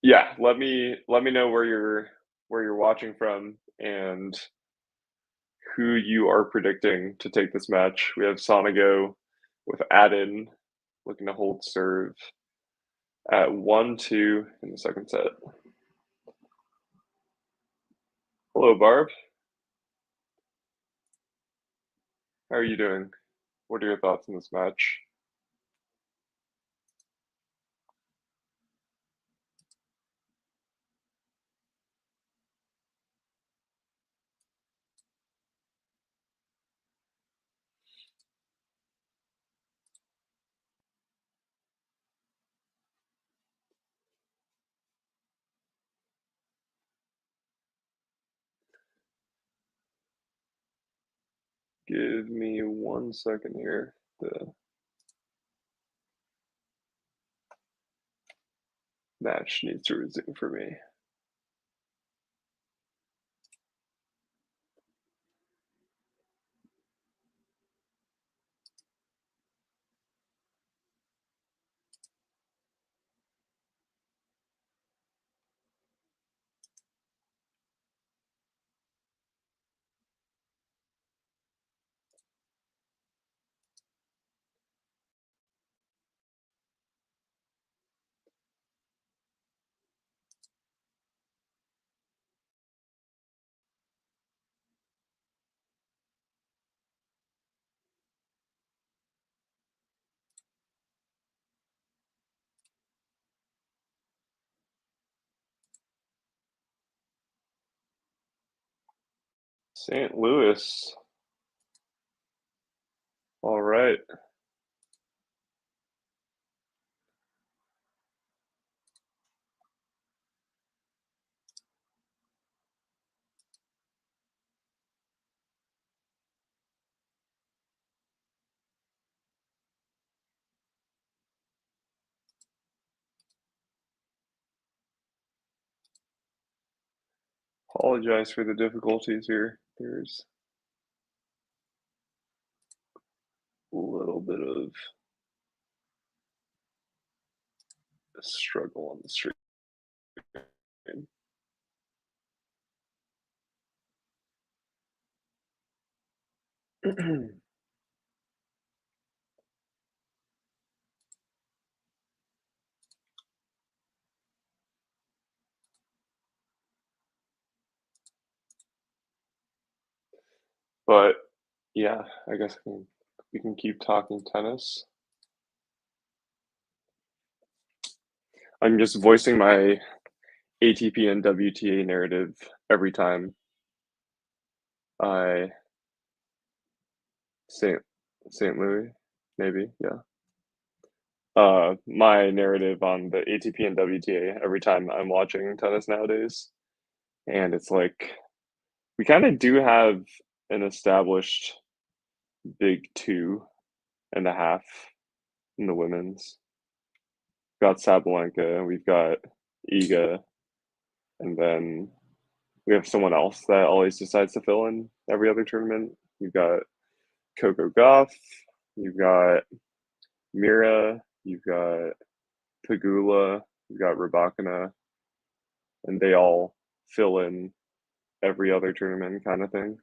yeah, let me know where you're watching from and who you are predicting to take this match. We have Sonego with Addin looking to hold serve at 1-2 in the second set. Hello, Barb. How are you doing? What are your thoughts on this match? Give me 1 second here. Match needs to resume for me. St. Louis. All right. Apologize for the difficulties here. There's a little bit of a struggle on the stream. But yeah, I guess we can keep talking tennis. I'm just voicing my ATP and WTA narrative every time I St. St. Louis, maybe, yeah. My narrative on the ATP and WTA every time I'm watching tennis nowadays, and it's like we kind of do have an established big 2.5 in the women's. We've got Sabalenka, we've got Iga, and then we have someone else that always decides to fill in every other tournament. You've got Coco Gauff, you've got Mira, you've got Pegula, you've got Rybakina, and they all fill in every other tournament kind of thing.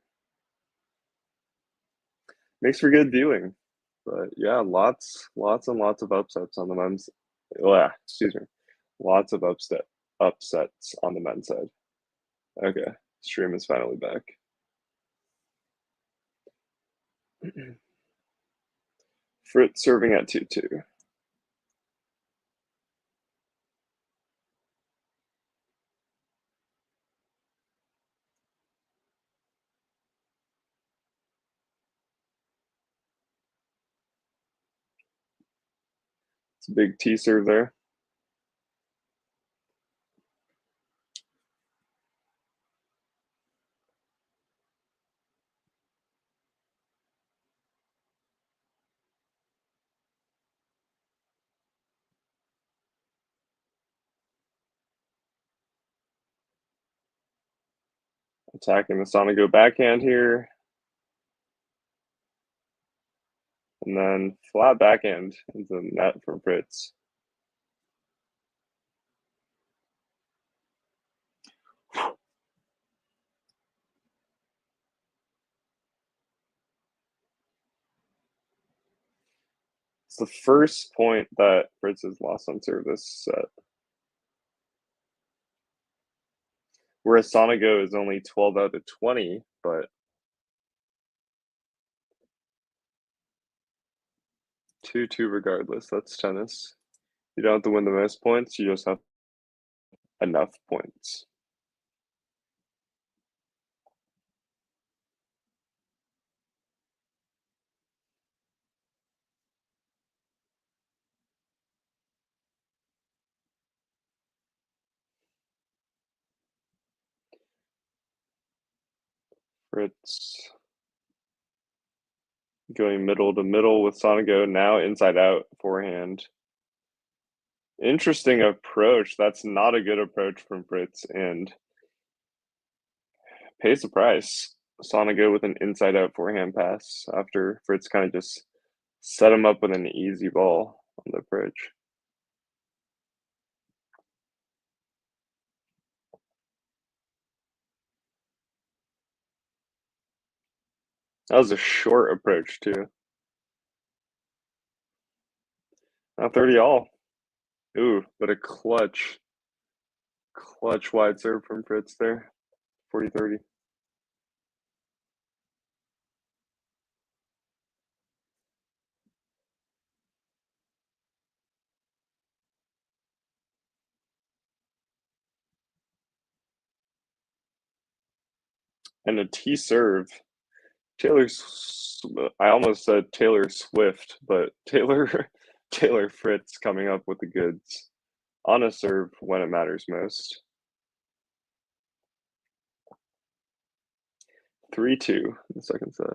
Makes for good viewing. But yeah, lots and lots of upsets on the men's. Excuse me, lots of upsets on the men's side. Okay, stream is finally back. Fritz serving at 2-2. It's a big T serve there. Attacking the SONEGO backhand here. And then flat backhand into the net from Fritz. It's the first point that Fritz has lost on serve this set. Whereas SONEGO is only 12 out of 20, but 2-2 regardless. That's tennis. You don't have to win the most points, you just have enough points. Fritz going middle to middle with SONEGO, now inside out forehand. Interesting approach. That's not a good approach from Fritz, and pays the price. Sonego with an inside-out forehand pass after Fritz kind of just set him up with an easy ball on the approach. That was a short approach too. Now 30 all. Ooh, but a clutch wide serve from Fritz there. 40-30. And a T serve. I almost said Taylor Swift, but Taylor Fritz coming up with the goods on a serve when it matters most. 3-2 in the second set.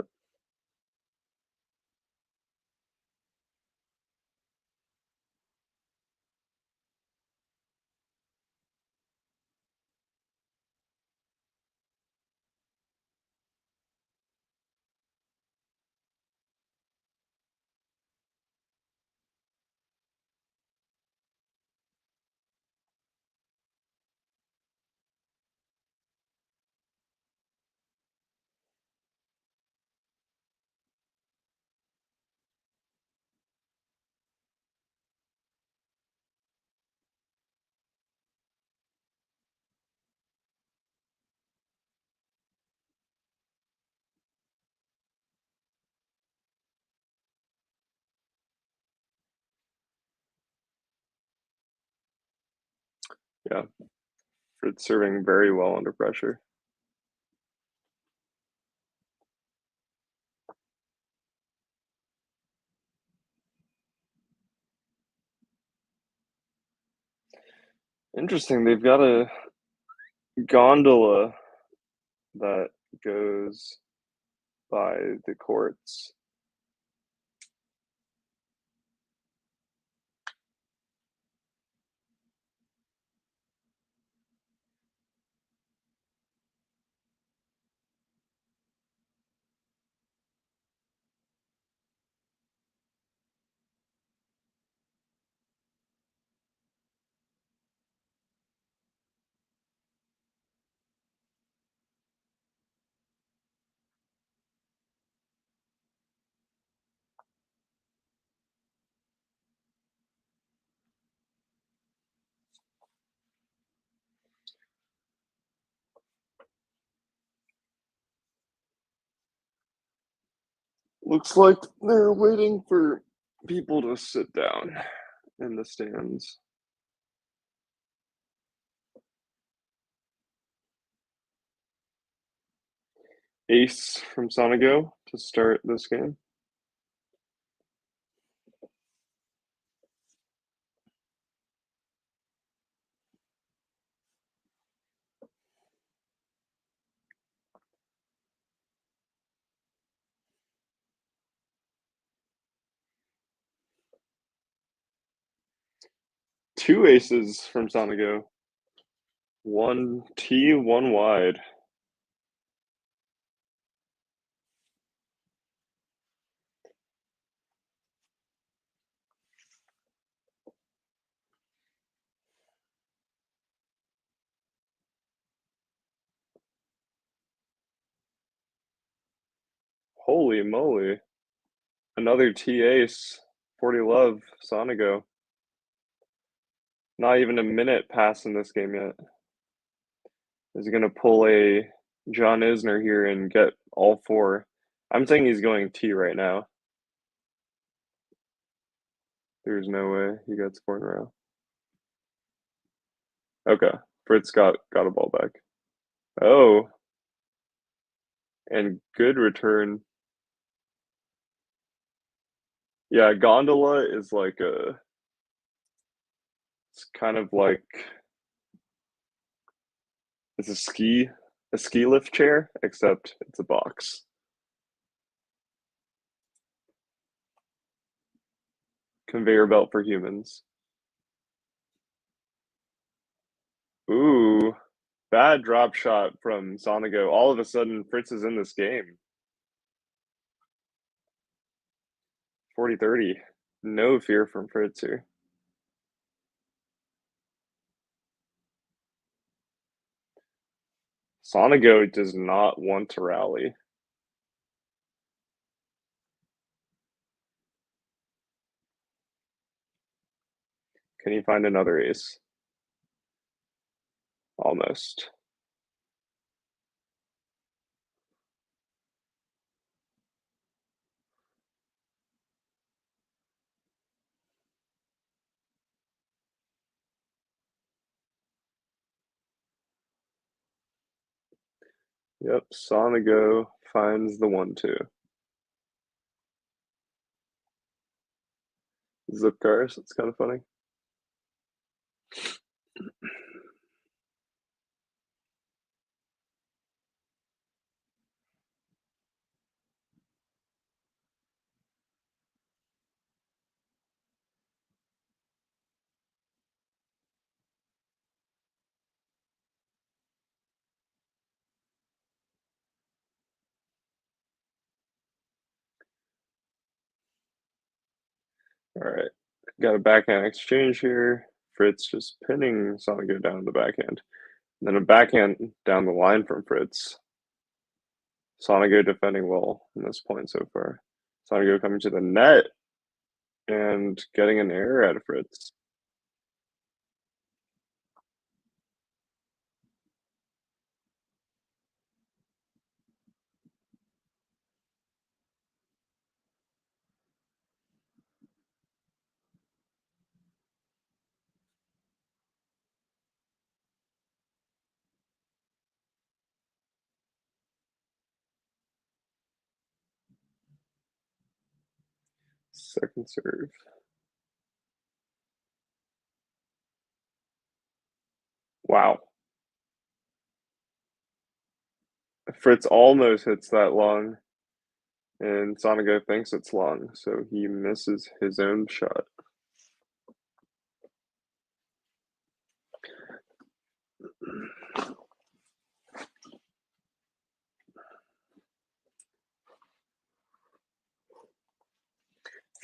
Yeah, Fritz serving very well under pressure. Interesting. They've got a gondola that goes by the courts. Looks like they're waiting for people to sit down in the stands. Ace from Sonego to start this game. Two aces from Sonego. One T, one wide. Holy moly. Another T ace. 40 love, Sonego. Not even a minute passed in this game yet. Is he going to pull a John Isner here and get all four? I'm saying he's going T right now. There's no way he gets four in a row. Okay, Fritz got a ball back. Oh, and good return. Yeah, gondola is like it's kind of like it's a ski lift chair, except it's a box. Conveyor belt for humans. Ooh, bad drop shot from SONEGO. All of a sudden, Fritz is in this game. 40-30. No fear from Fritz here. SONEGO does not want to rally. Can he find another ace? Almost. Yep, SONEGO finds the 1-2. Zip cars, it's kind of funny. All right, got a backhand exchange here. Fritz just pinning SONEGO down the backhand. And then a backhand down the line from Fritz. SONEGO defending well in this point so far. SONEGO coming to the net and getting an error out of Fritz. Second serve. Wow. Fritz almost hits that long, and SONEGO thinks it's long, so he misses his own shot.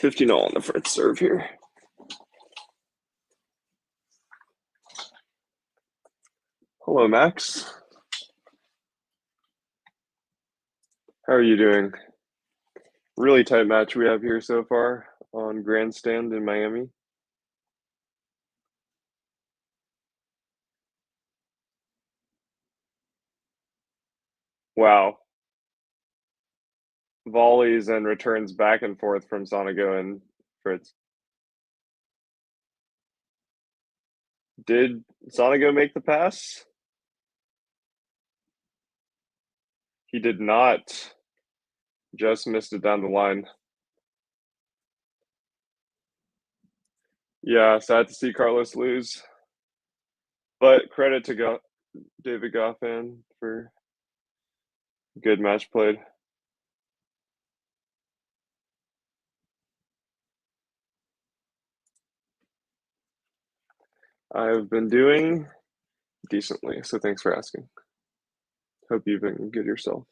$50 on the Fritz serve here. Hello, Max. How are you doing? Really tight match we have here so far on Grandstand in Miami. Wow. Volleys and returns back and forth from SONEGO and Fritz. Did SONEGO make the pass? He did not. Just missed it down the line. Yeah, sad to see Carlos lose. But credit to David Goffin for good match played. I've been doing decently, so thanks for asking. Hope you've been good yourself.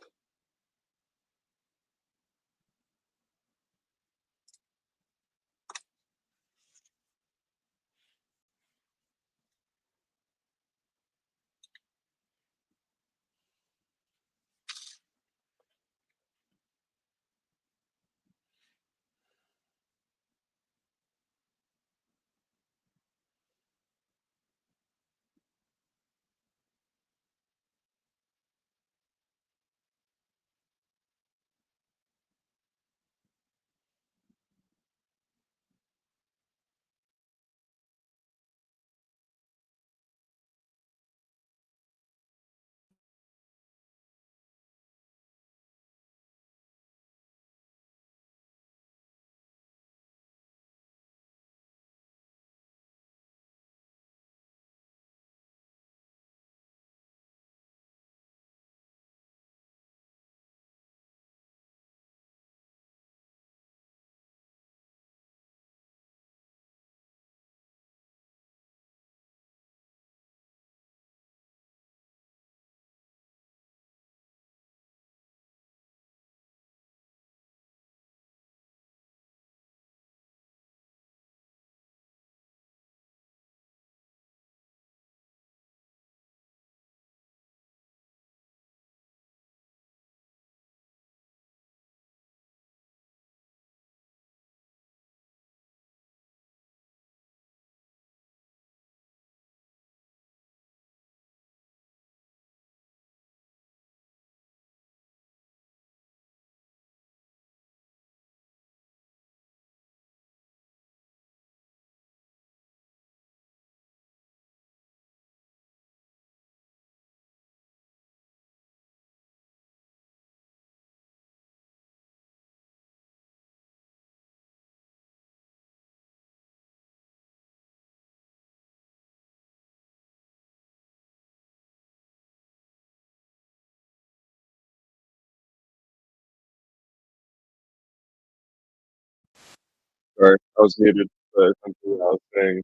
Sorry, I was muted, but essentially I was saying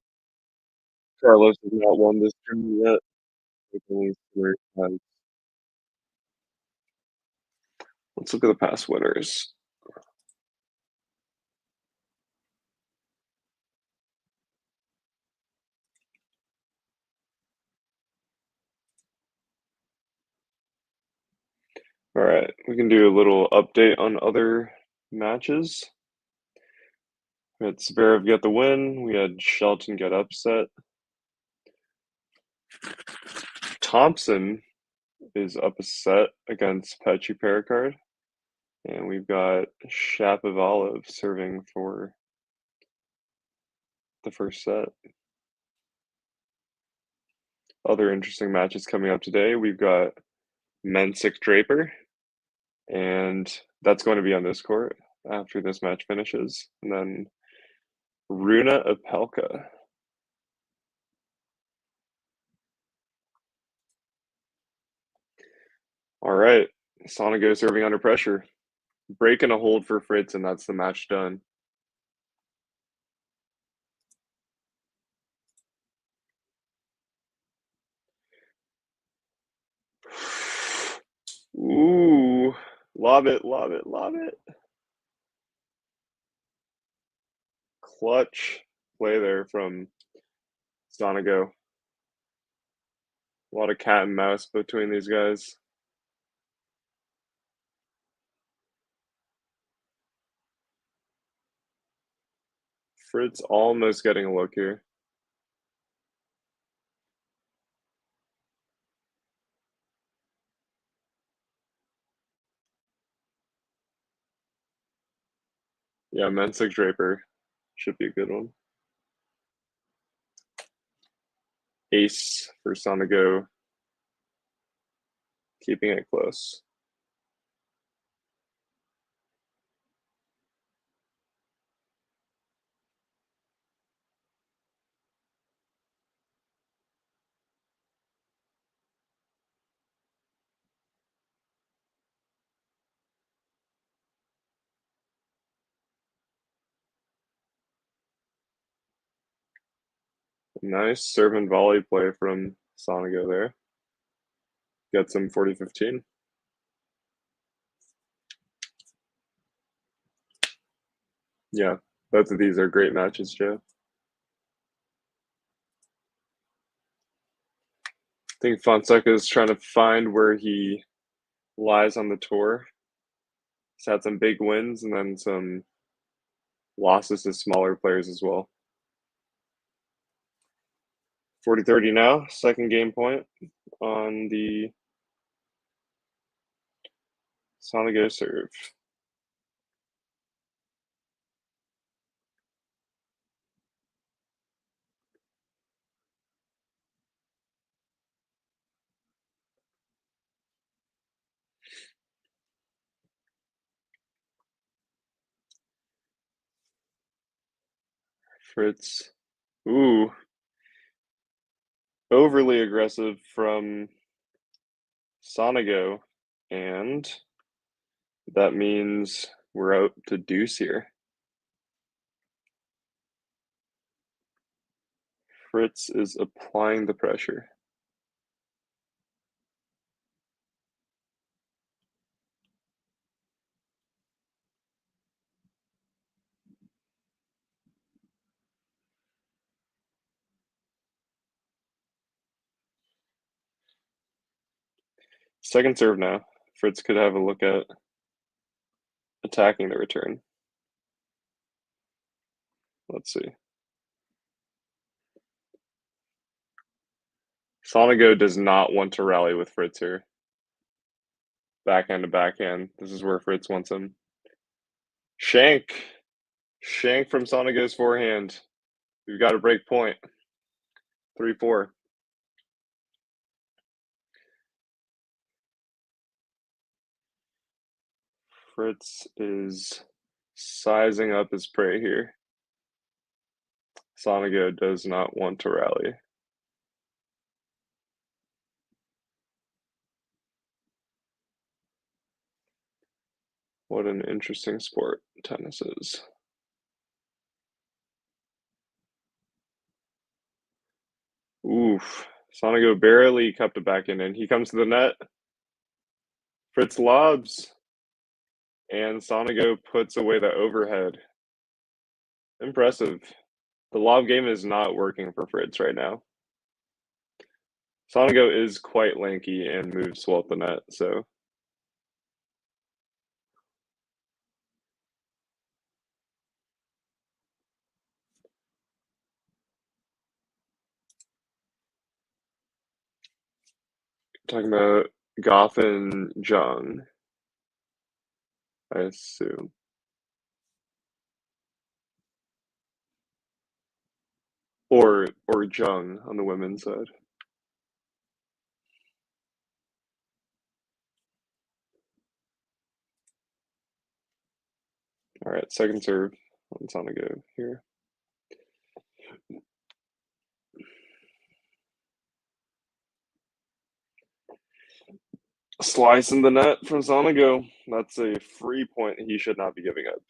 Carlos has not won this tournament yet. With only 3 times. Let's look at the past winners. All right, we can do a little update on other matches. We had Zverev get the win. We had Shelton get upset. Thompson is up a set against Petri Pericard. And we've got Shapovalov serving for the first set. Other interesting matches coming up today. We've got Mensik Draper, and that's going to be on this court after this match finishes. And then Runa Opelka. All right, Sonego serving under pressure. Break and a hold for Fritz, and that's the match done. Ooh, lob it, lob it, lob it. Clutch play there from Sonego. A lot of cat and mouse between these guys. Fritz almost getting a look here. Yeah, Mensik Draper should be a good one. Ace for Sonego, keeping it close. Nice serve and volley play from Sonego there. Gets him 40-15. Yeah, both of these are great matches, Joe. I think Fonseca is trying to find where he lies on the tour. He's had some big wins and then some losses to smaller players as well. 40-30 now, second game point on the Sonego serve. Fritz. Ooh. Overly aggressive from Sonego, and that means we're out to deuce here. Fritz is applying the pressure. Second serve now. Fritz could have a look at attacking the return. Let's see. Sonego does not want to rally with Fritz here. Backhand to backhand. This is where Fritz wants him. Shank. Shank from Sonego's forehand. We've got a break point. 3-4. Fritz is sizing up his prey here. Sonego does not want to rally. What an interesting sport tennis is. Oof. Sonego barely kept it back in. He comes to the net. Fritz lobs. And Sonego puts away the overhead. Impressive. The lob game is not working for Fritz right now. Sonego is quite lanky and moves well at the net, so. Talking about Goff and Jung, I assume. Or Jung on the women's side. All right, second serve on Sonego here. Slice in the net from Sonego. That's a free point he should not be giving up.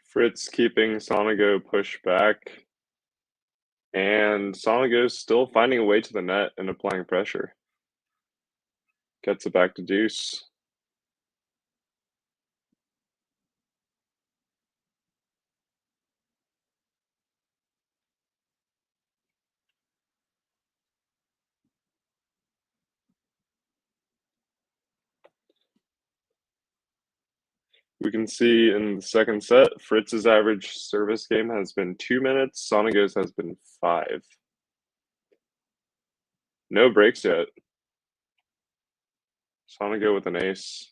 Fritz keeping Sonego pushed back. And Sonego's still finding a way to the net and applying pressure. Gets it back to Deuce. We can see in the second set, Fritz's average service game has been 2 minutes. Sonego's has been 5. No breaks yet. Sonego with an ace.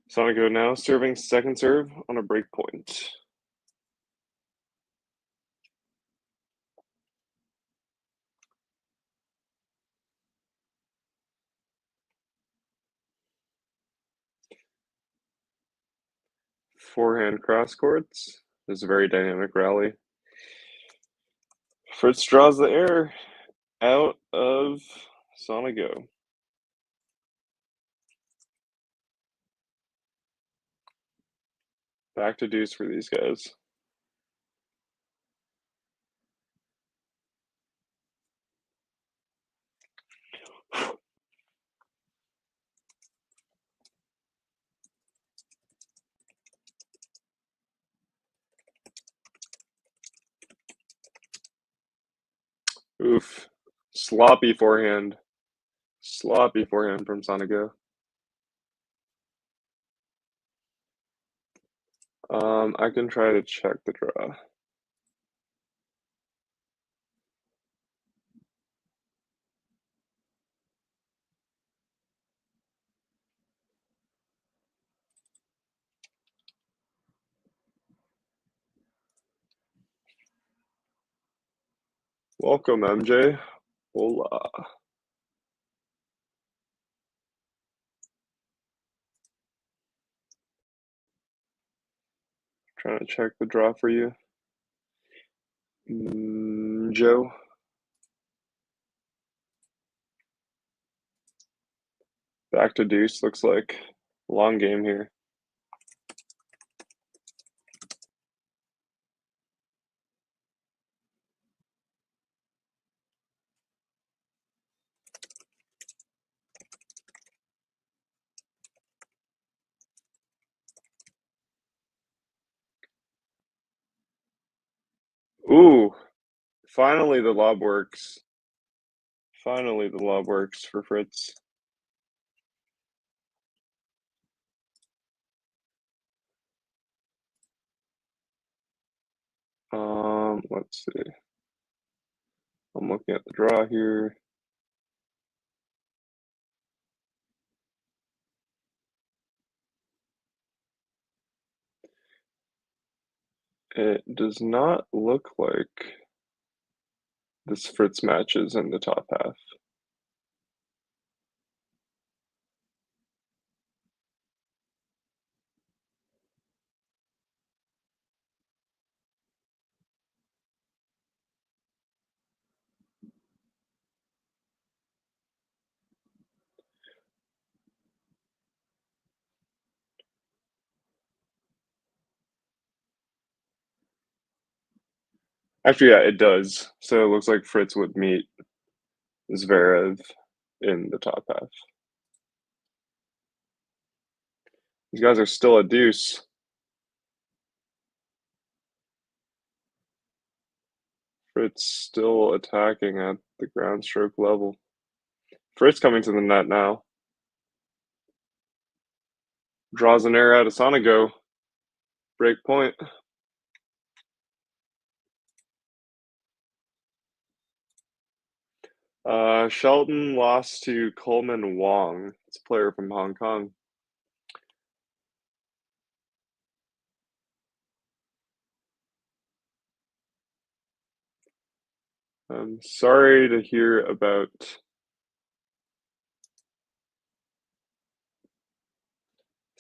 Sonego now serving second serve on a break point. Forehand cross courts. This is a very dynamic rally. Fritz draws the air out of Sonego. Back to Deuce for these guys. Oof. Sloppy forehand. Sloppy forehand from Sonego. I can try to check the draw. Welcome, MJ. Hola. Trying to check the draw for you. Joe. Back to Deuce, looks like. Long game here. Ooh, finally the lob works. Finally the lob works for Fritz. Let's see. I'm looking at the draw here. It does not look like this Fritz match is in the top half. Actually, yeah, it does. So it looks like Fritz would meet Zverev in the top half. These guys are still a deuce. Fritz still attacking at the ground stroke level. Fritz coming to the net now. Draws an error out of SONEGO. Break point. Shelton lost to Coleman Wong. It's a player from Hong Kong. I'm sorry to hear about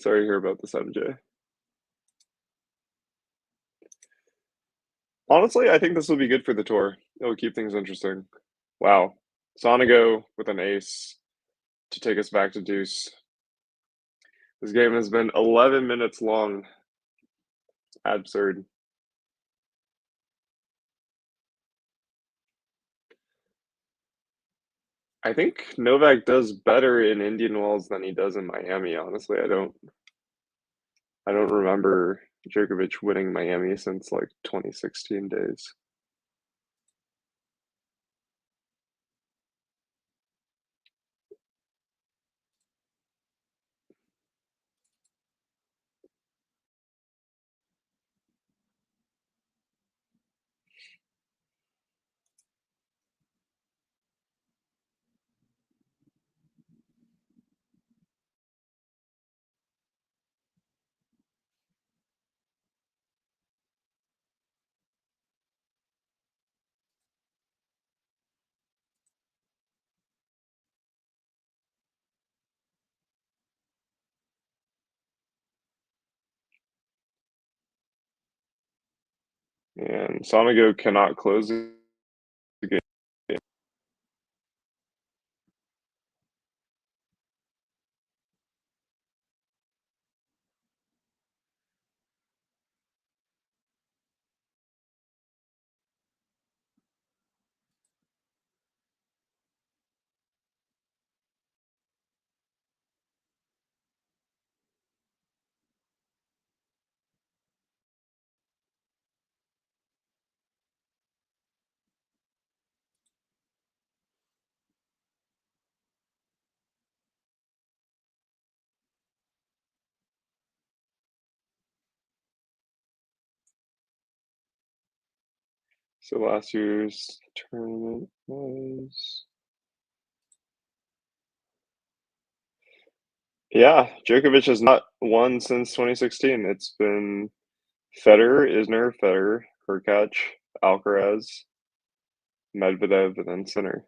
this, MJ. Honestly, I think this will be good for the tour. It'll keep things interesting. Wow. SONEGO with an ace to take us back to deuce. This game has been 11 minutes long. Absurd. I think Novak does better in Indian Wells than he does in Miami, honestly. I don't remember Djokovic winning Miami since like 2016 days. And SONEGO cannot close the game. So last year's tournament was, yeah, Djokovic has not won since 2016. It's been Federer, Isner, Federer, Hurkacz, Alcaraz, Medvedev, and then Sinner.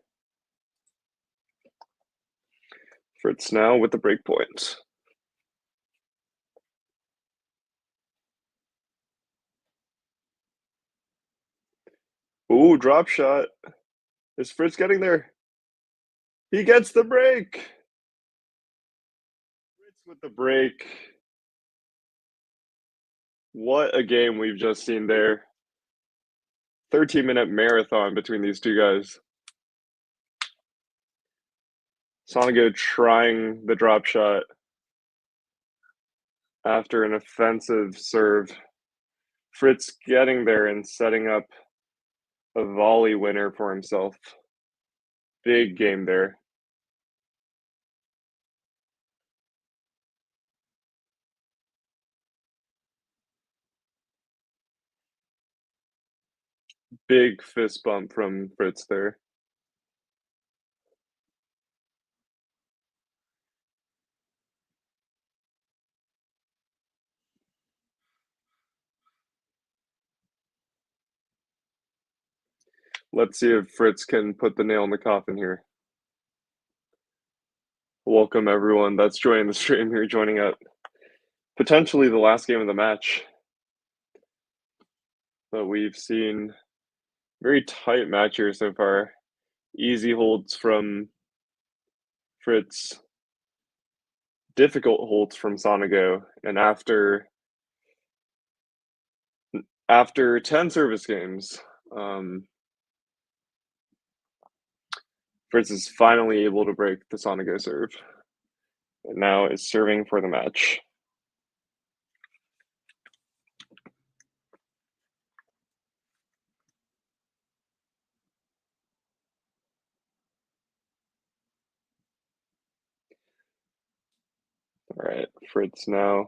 Fritz now with the break point. Ooh, drop shot. Is Fritz getting there? He gets the break. Fritz with the break. What a game we've just seen there. 13-minute marathon between these two guys. SONEGO trying the drop shot after an offensive serve. Fritz getting there and setting up a volley winner for himself. Big game there. Big fist bump from Fritz there. Let's see if Fritz can put the nail in the coffin here. Welcome everyone that's joining the stream here, joining up. Potentially the last game of the match. But we've seen very tight match here so far. Easy holds from Fritz. Difficult holds from SONEGO. And after 10 service games, Fritz is finally able to break the SONEGO serve. And now is serving for the match. All right, Fritz now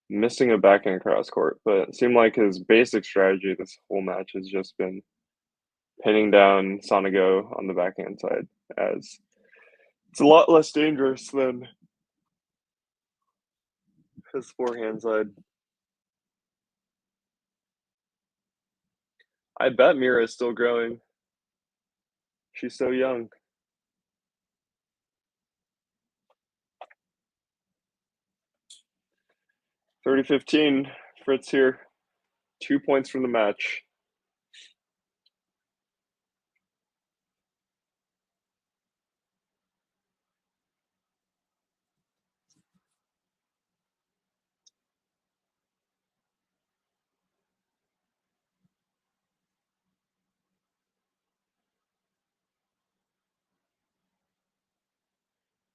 missing a backhand cross court, but it seemed like his basic strategy this whole match has just been pinning down SONEGO on the backhand side, as it's a lot less dangerous than his forehand side. I bet Mira is still growing. She's so young. (30-15), Fritz here. 2 points from the match.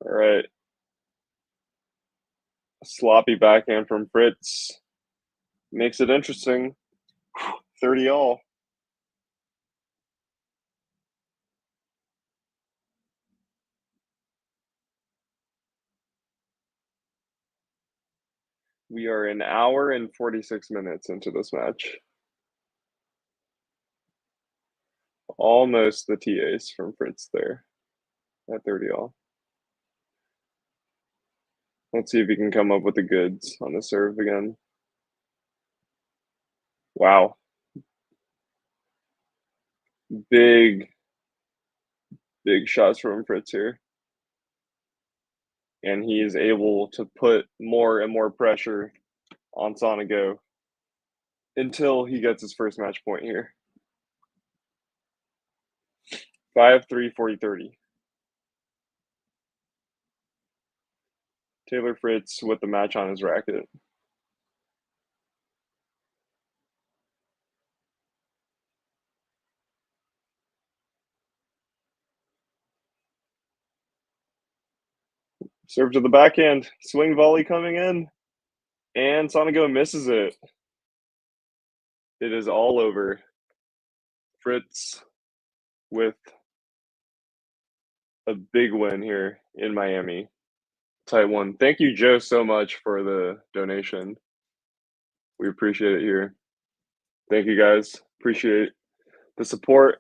All right. Sloppy backhand from Fritz. Makes it interesting. 30 all. We are an hour and 46 minutes into this match. Almost the TAs from Fritz there at 30 all. Let's see if he can come up with the goods on the serve again. Wow. Big shots from Fritz here. And he is able to put more and more pressure on SONEGO until he gets his first match point here. 5-3, 40-30. Taylor Fritz with the match on his racket. Serve to the backhand. Swing volley coming in. And SONEGO misses it. It is all over. Fritz with a big win here in Miami. Tight one. Thank you, Joe, so much for the donation. We appreciate it here. Thank you, guys. Appreciate the support.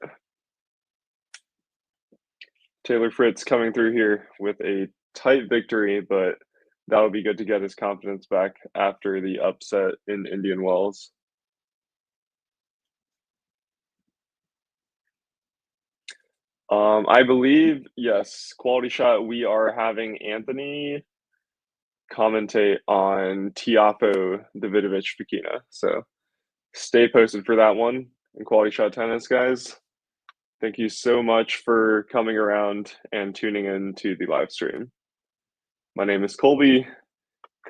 Taylor Fritz coming through here with a tight victory, but that'll be good to get his confidence back after the upset in Indian Wells. I believe, yes, Quality Shot, we are having Anthony commentate on Tiafoe Davidovich Fokina. So stay posted for that one. And Quality Shot Tennis, guys, thank you so much for coming around and tuning in to the live stream. My name is Colby,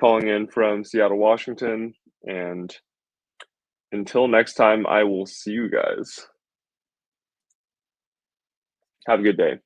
calling in from Seattle, Washington, and until next time, I will see you guys. Have a good day.